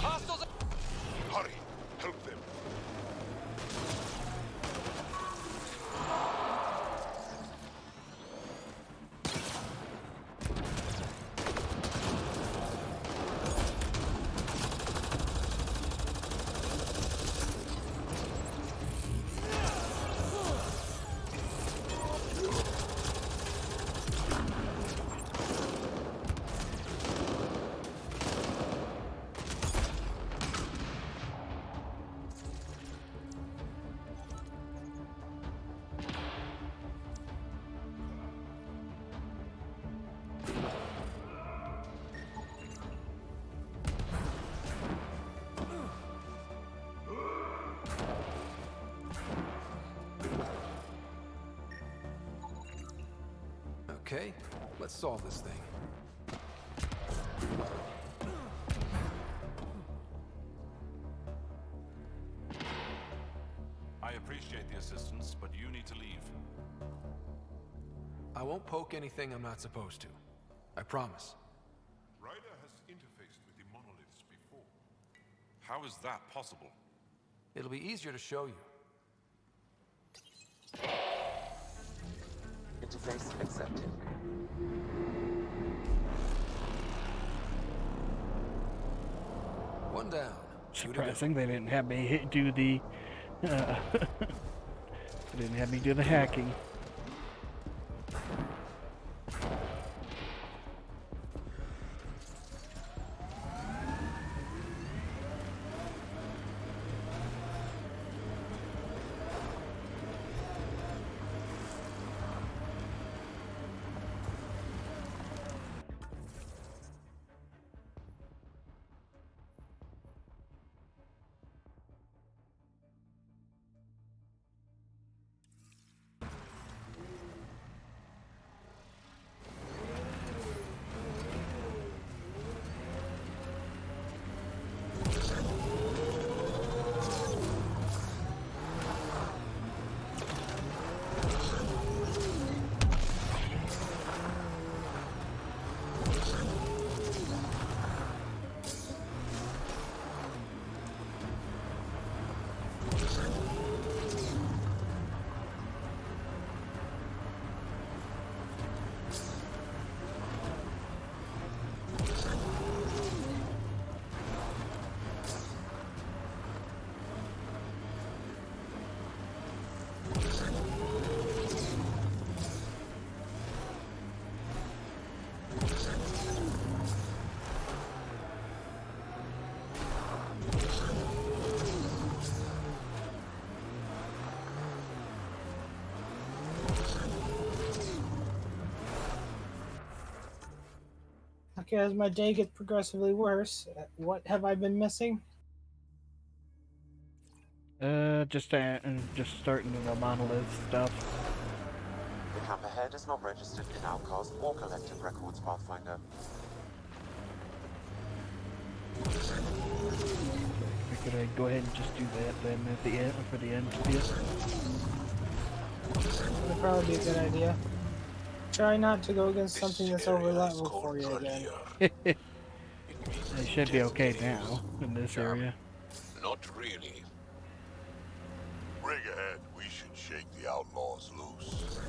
S7: Hostiles!
S5: Hurry! Help them!
S7: Okay, let's solve this thing.
S15: I appreciate the assistance, but you need to leave.
S7: I won't poke anything I'm not supposed to. I promise.
S15: Ryder has interfaced with the monoliths before. How is that possible?
S7: It'll be easier to show you.
S8: interface accepted.
S7: One down.
S1: Surprising they didn't have me do the they didn't have me do the hacking.
S3: Okay, as my day gets progressively worse, what have I been missing?
S1: Just starting the monolith stuff.
S8: The camp ahead is not registered in Outcast or collected records, Pathfinder.
S1: Could I go ahead and just do that then at the end for the end bit?
S3: That'd probably be a good idea. Try not to go against something that's over level for you again.
S1: It should be okay now in this area.
S6: Not really. Bring ahead. We should shake the outlaws loose.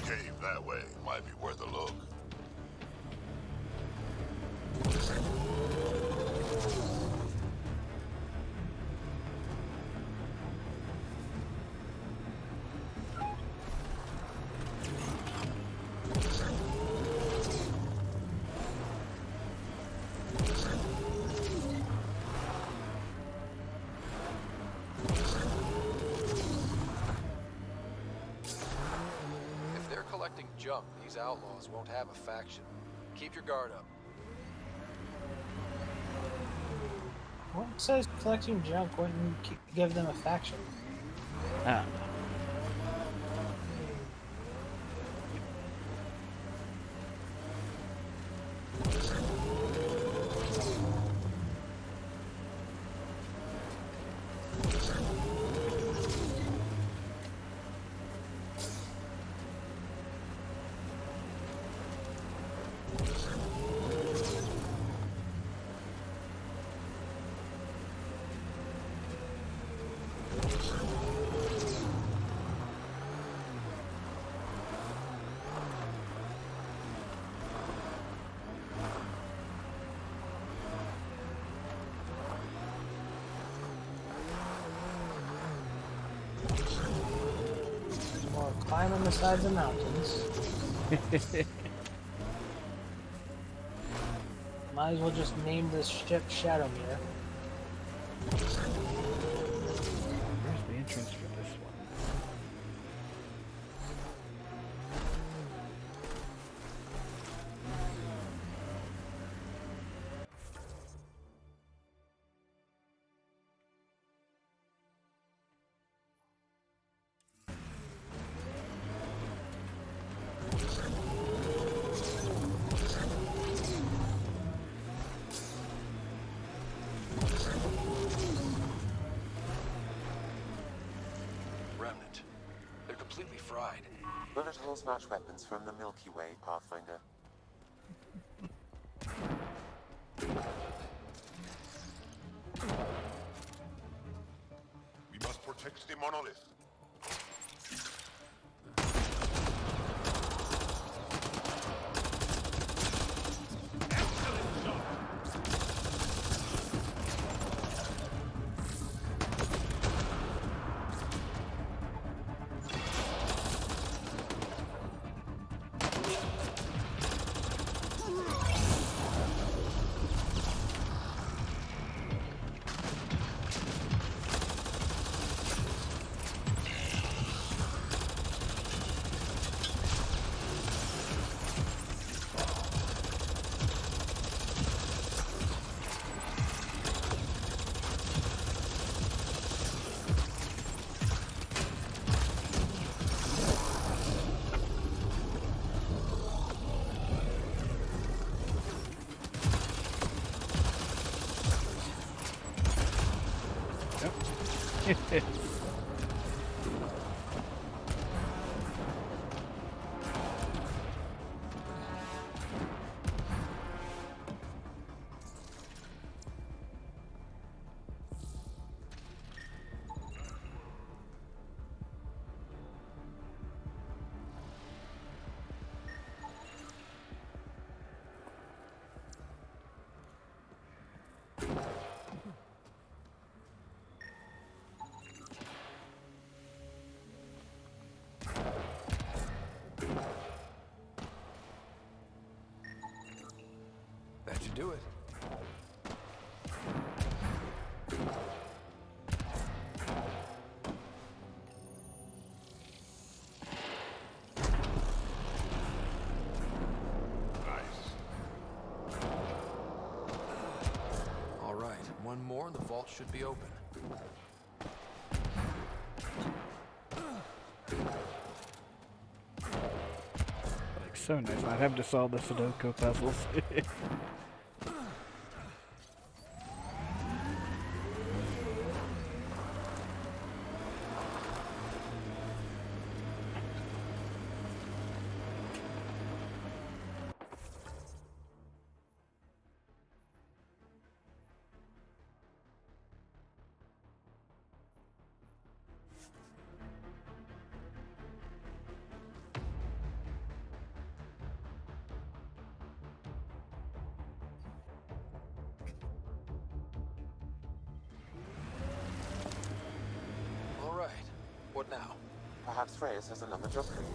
S6: Cave that way might be worth a look.
S7: If they're collecting junk, these outlaws won't have a faction. Keep your guard up.
S3: What says collecting junk wouldn't give them a faction?
S1: Ah.
S3: More climbing the sides of mountains. Might as well just name this ship Shadowmere.
S1: Where's the entrance for this one?
S7: completely fried.
S8: Bullet holes match weapons from the Milky Way, Pathfinder.
S6: We must protect the monolith.
S7: That should do it. All right, one more and the vault should be open.
S1: Like, so nice not having to solve the Sudoku puzzles.
S7: All right, what now?
S8: Perhaps Reyes has another job for you.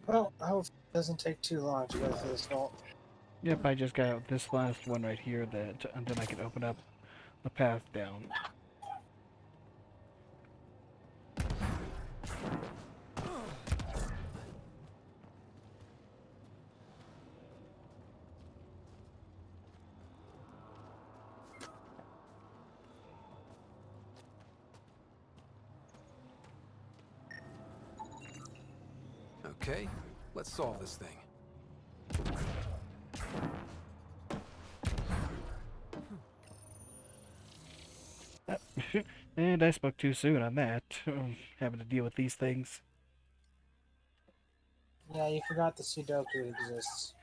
S3: Well, I hope it doesn't take too long to go through this vault.
S1: Yep, I just got this last one right here, and then I can open up the path down.
S7: Okay, let's solve this thing.
S1: And I spoke too soon on that. Having to deal with these things.
S3: Yeah, you forgot the Sudoku exists.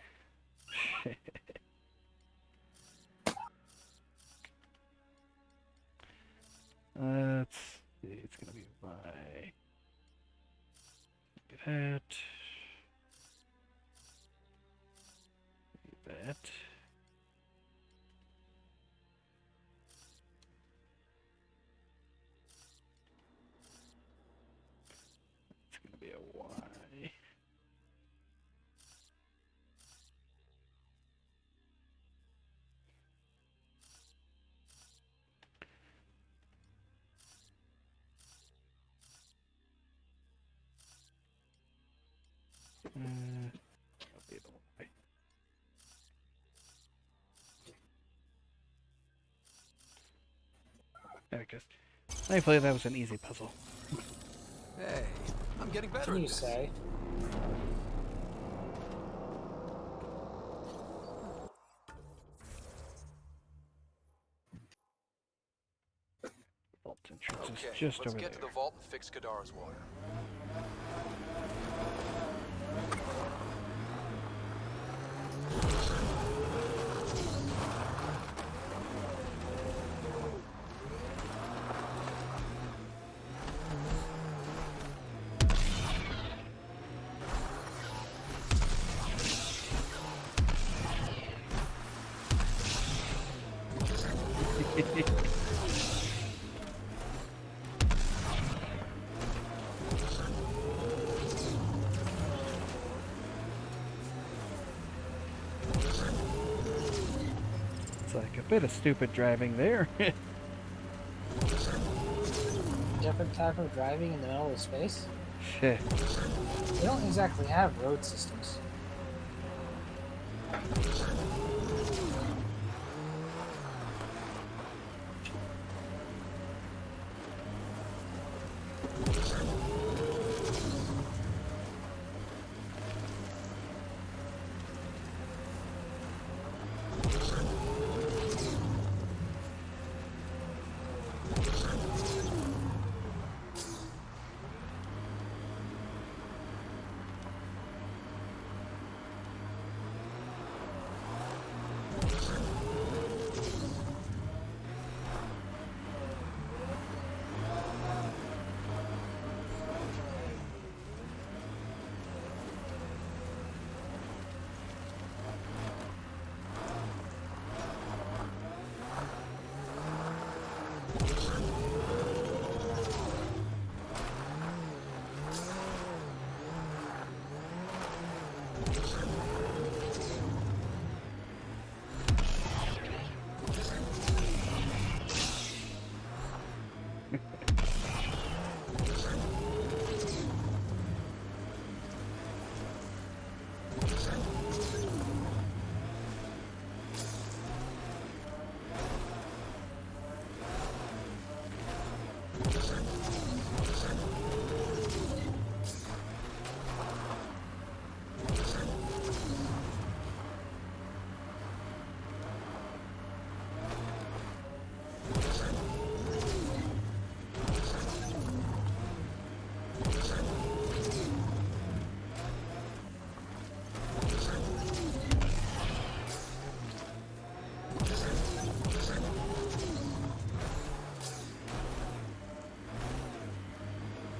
S1: Let's see, it's gonna be by that. That. It's that'll be the way. There it goes. Thankfully, that was an easy puzzle.
S7: Hey, I'm getting better
S3: Can
S7: at
S3: you
S7: this.
S3: say?
S1: Vault entrance
S7: Okay,
S1: is just
S7: let's
S1: over
S7: get
S1: there.
S7: to the vault and fix Kadara's water.
S1: It's like a bit of stupid driving there.
S3: Different type of driving in the middle of space?
S1: Shit.
S3: They don't exactly have road systems.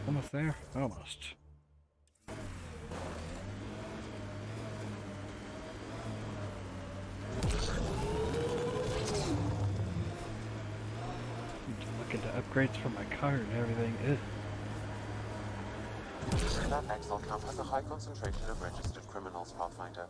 S1: Almost there? Almost. Looking to upgrades for my car and everything. Ugh.
S8: That Excel camp has a high concentration of registered criminals, Pathfinder.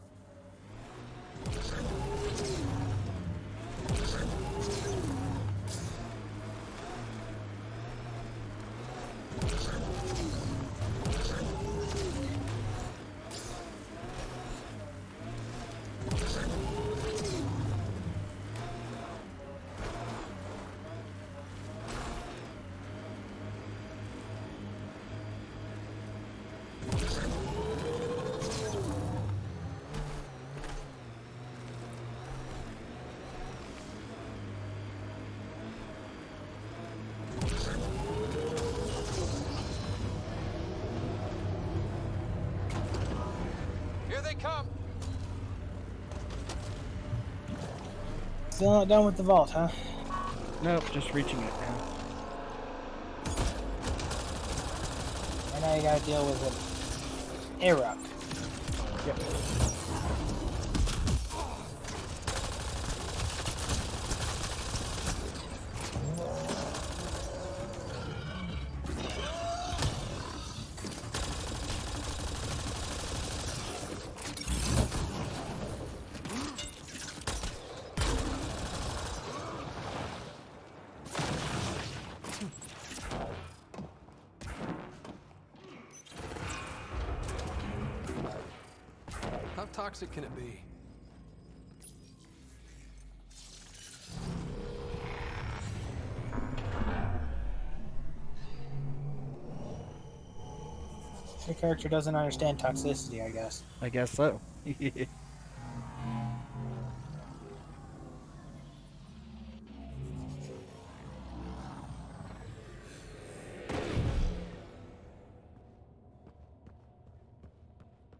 S7: Here they come!
S3: Still not done with the vault, huh?
S1: Nope, just reaching it now.
S3: And now you gotta deal with an air rock.
S1: Yep.
S7: toxic can it be?
S3: Your character doesn't understand toxicity, I guess.
S1: I guess so.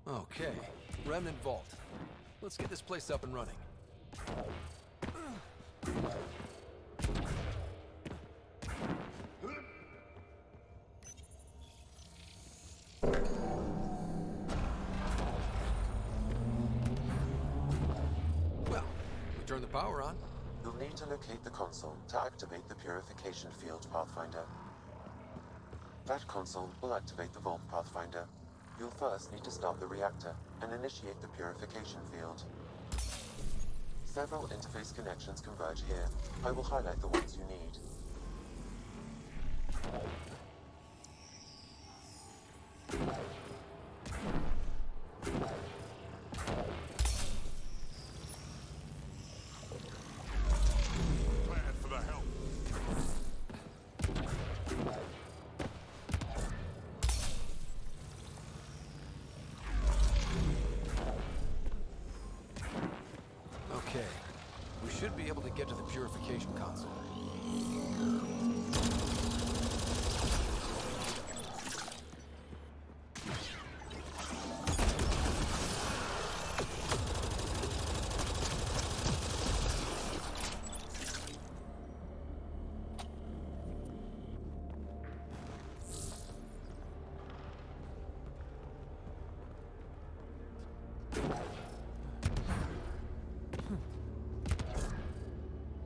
S7: Okay, Remnant Vault. Let's get this place up and running. Well, we turn the power on.
S8: You'll need to locate the console to activate the purification field, Pathfinder. That console will activate the Vault, Pathfinder. You'll first need to start the reactor and initiate the purification field. Several interface connections converge here. I will highlight the ones you need.
S5: Glad for the help.
S7: Okay, we should be able to get to the purification console.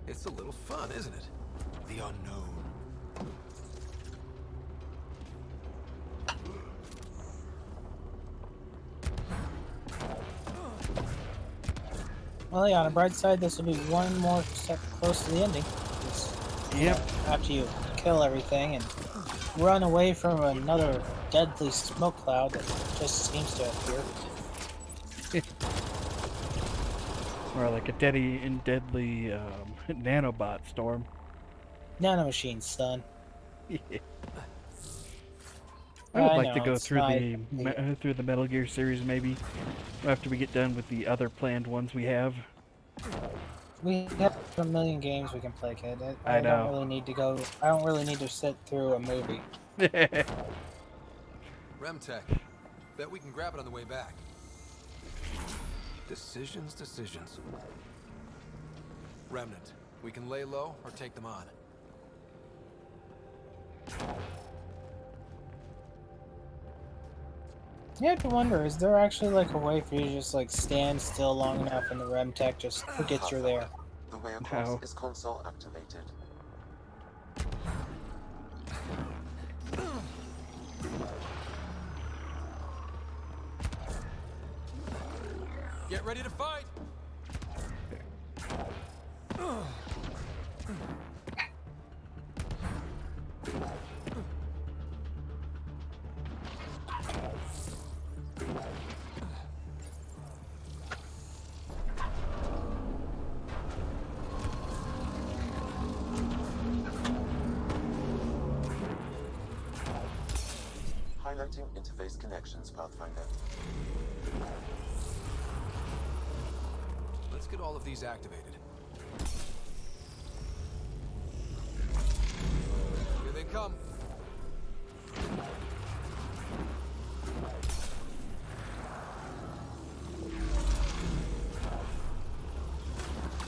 S7: It's a little fun, isn't it? The unknown.
S3: Well, yeah, on a bright side, this will be one more step close to the ending.
S1: Yep.
S3: After you kill everything and run away from another deadly smoke cloud that just seems to appear.
S1: Or like a deadly nanobot storm.
S3: Nanomachine, son.
S1: I would
S3: I
S1: like to
S3: know,
S1: go
S3: it's
S1: through
S3: not-
S1: through the Metal Gear series maybe after we get done with the other planned ones we have.
S3: We have a million games we can play, kid.
S1: I know.
S3: don't really need to go. I don't really need to sit through a movie.
S7: Remtech. Bet we can grab it on the way back. Decisions. Remnant. We can lay low or take them on.
S3: You have to wonder, is there actually like a way for you to just like stand still long enough and the Remtech just forgets you're there?
S8: The way across
S1: No.
S8: is console activated.
S7: Get ready to fight!
S8: Highlighting interface connections, Pathfinder.
S7: Let's get all of these activated. Here they come.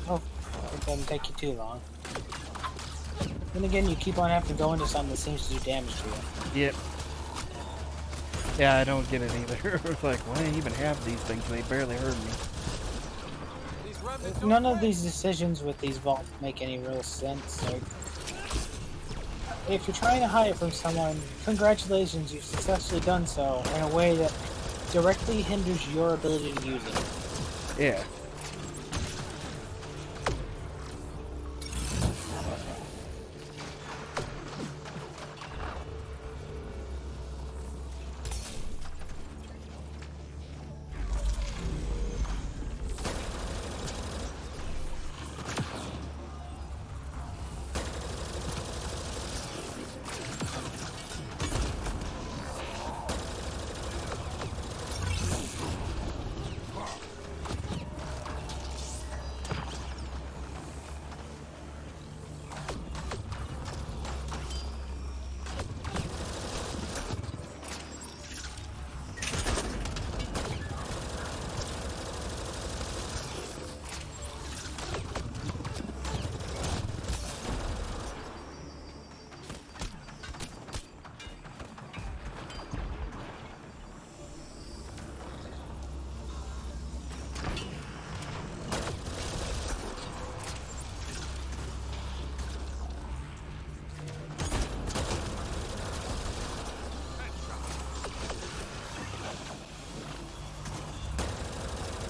S3: Oh, it doesn't take you too long. Then again, you keep on having to go into something that seems to do damage to you.
S1: Yep. Yeah, I don't get it either. It's like, why do I even have these things? They barely hurt me.
S3: None of these decisions with these vaults make any real sense. Like, if you're trying to hide it from someone, congratulations, you've successfully done so in a way that directly hinders your ability to use it.
S1: Yeah.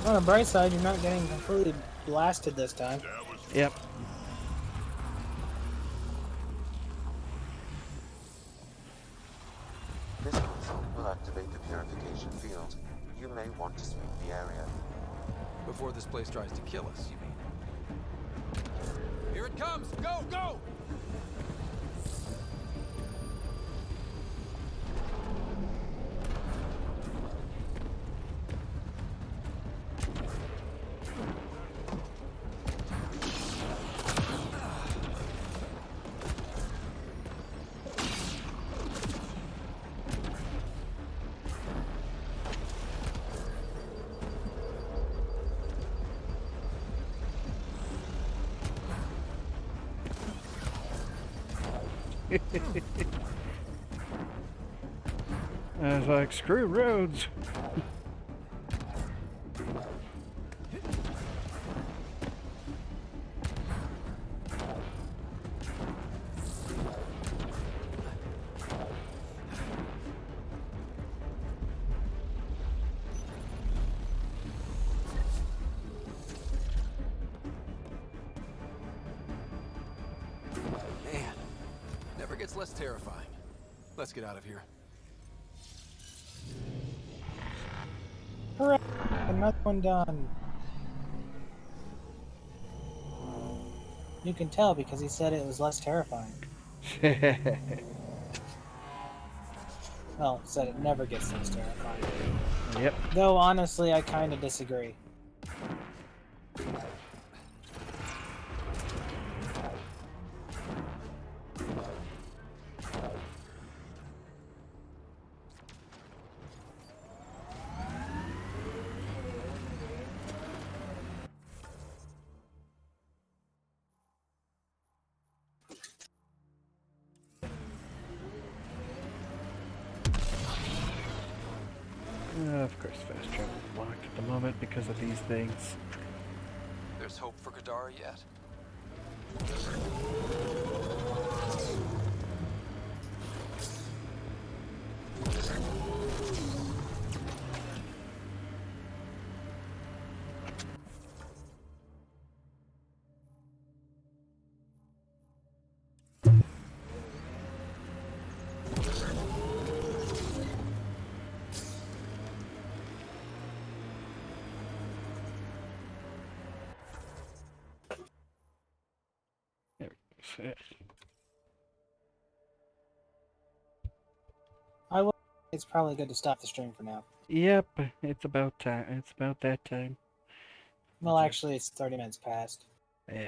S3: On the bright side, you're not getting completely blasted this time.
S1: Yep.
S8: This console will activate the purification field. You may want to sweep the area.
S7: Before this place tries to kill us, you mean? Here it comes! Go, go!
S1: I was like, screw roads.
S7: Man, never gets less terrifying. Let's get out of here.
S3: Hooray! Another one done. You can tell because he said it was less terrifying. Well, said it never gets less terrifying.
S1: Yep.
S3: Though, honestly, I kind of disagree.
S1: Of course, fast travel is blocked at the moment because of these things.
S7: There's hope for Kadara yet.
S1: There we go.
S3: It's probably good to stop the stream for now.
S1: Yep, it's about time. It's about that time.
S3: Well, actually, it's 30 minutes past.
S1: Eh.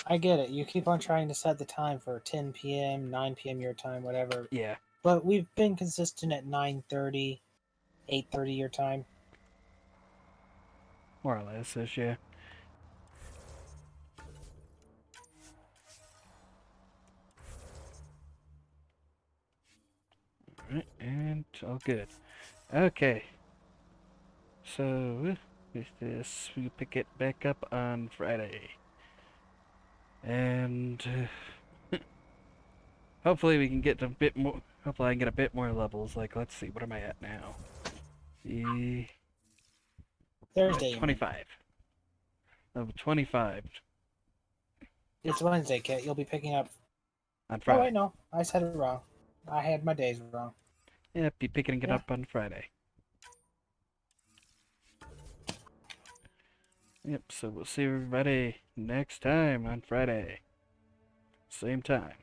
S3: I get it. You keep on trying to set the time for 10 p.m., 9 p.m. your time, whatever.
S1: Yeah.
S3: But we've been consistent at 9:30, 8:30 your time.
S1: More or less, ish, yeah. Alright, and all good. Okay. So, with this, we pick it back up on Friday. And hopefully we can get a bit more, hopefully I can get a bit more levels. Like, let's see, what am I at now?
S3: Thursday.
S1: 25. Level 25.
S3: It's Wednesday, Kit. You'll be picking up...
S1: On Friday.
S3: Oh, wait, no. I said it wrong. I had my days wrong.
S1: Yep, be picking it up on Friday. Yep, so we'll see everybody next time on Friday. Same time.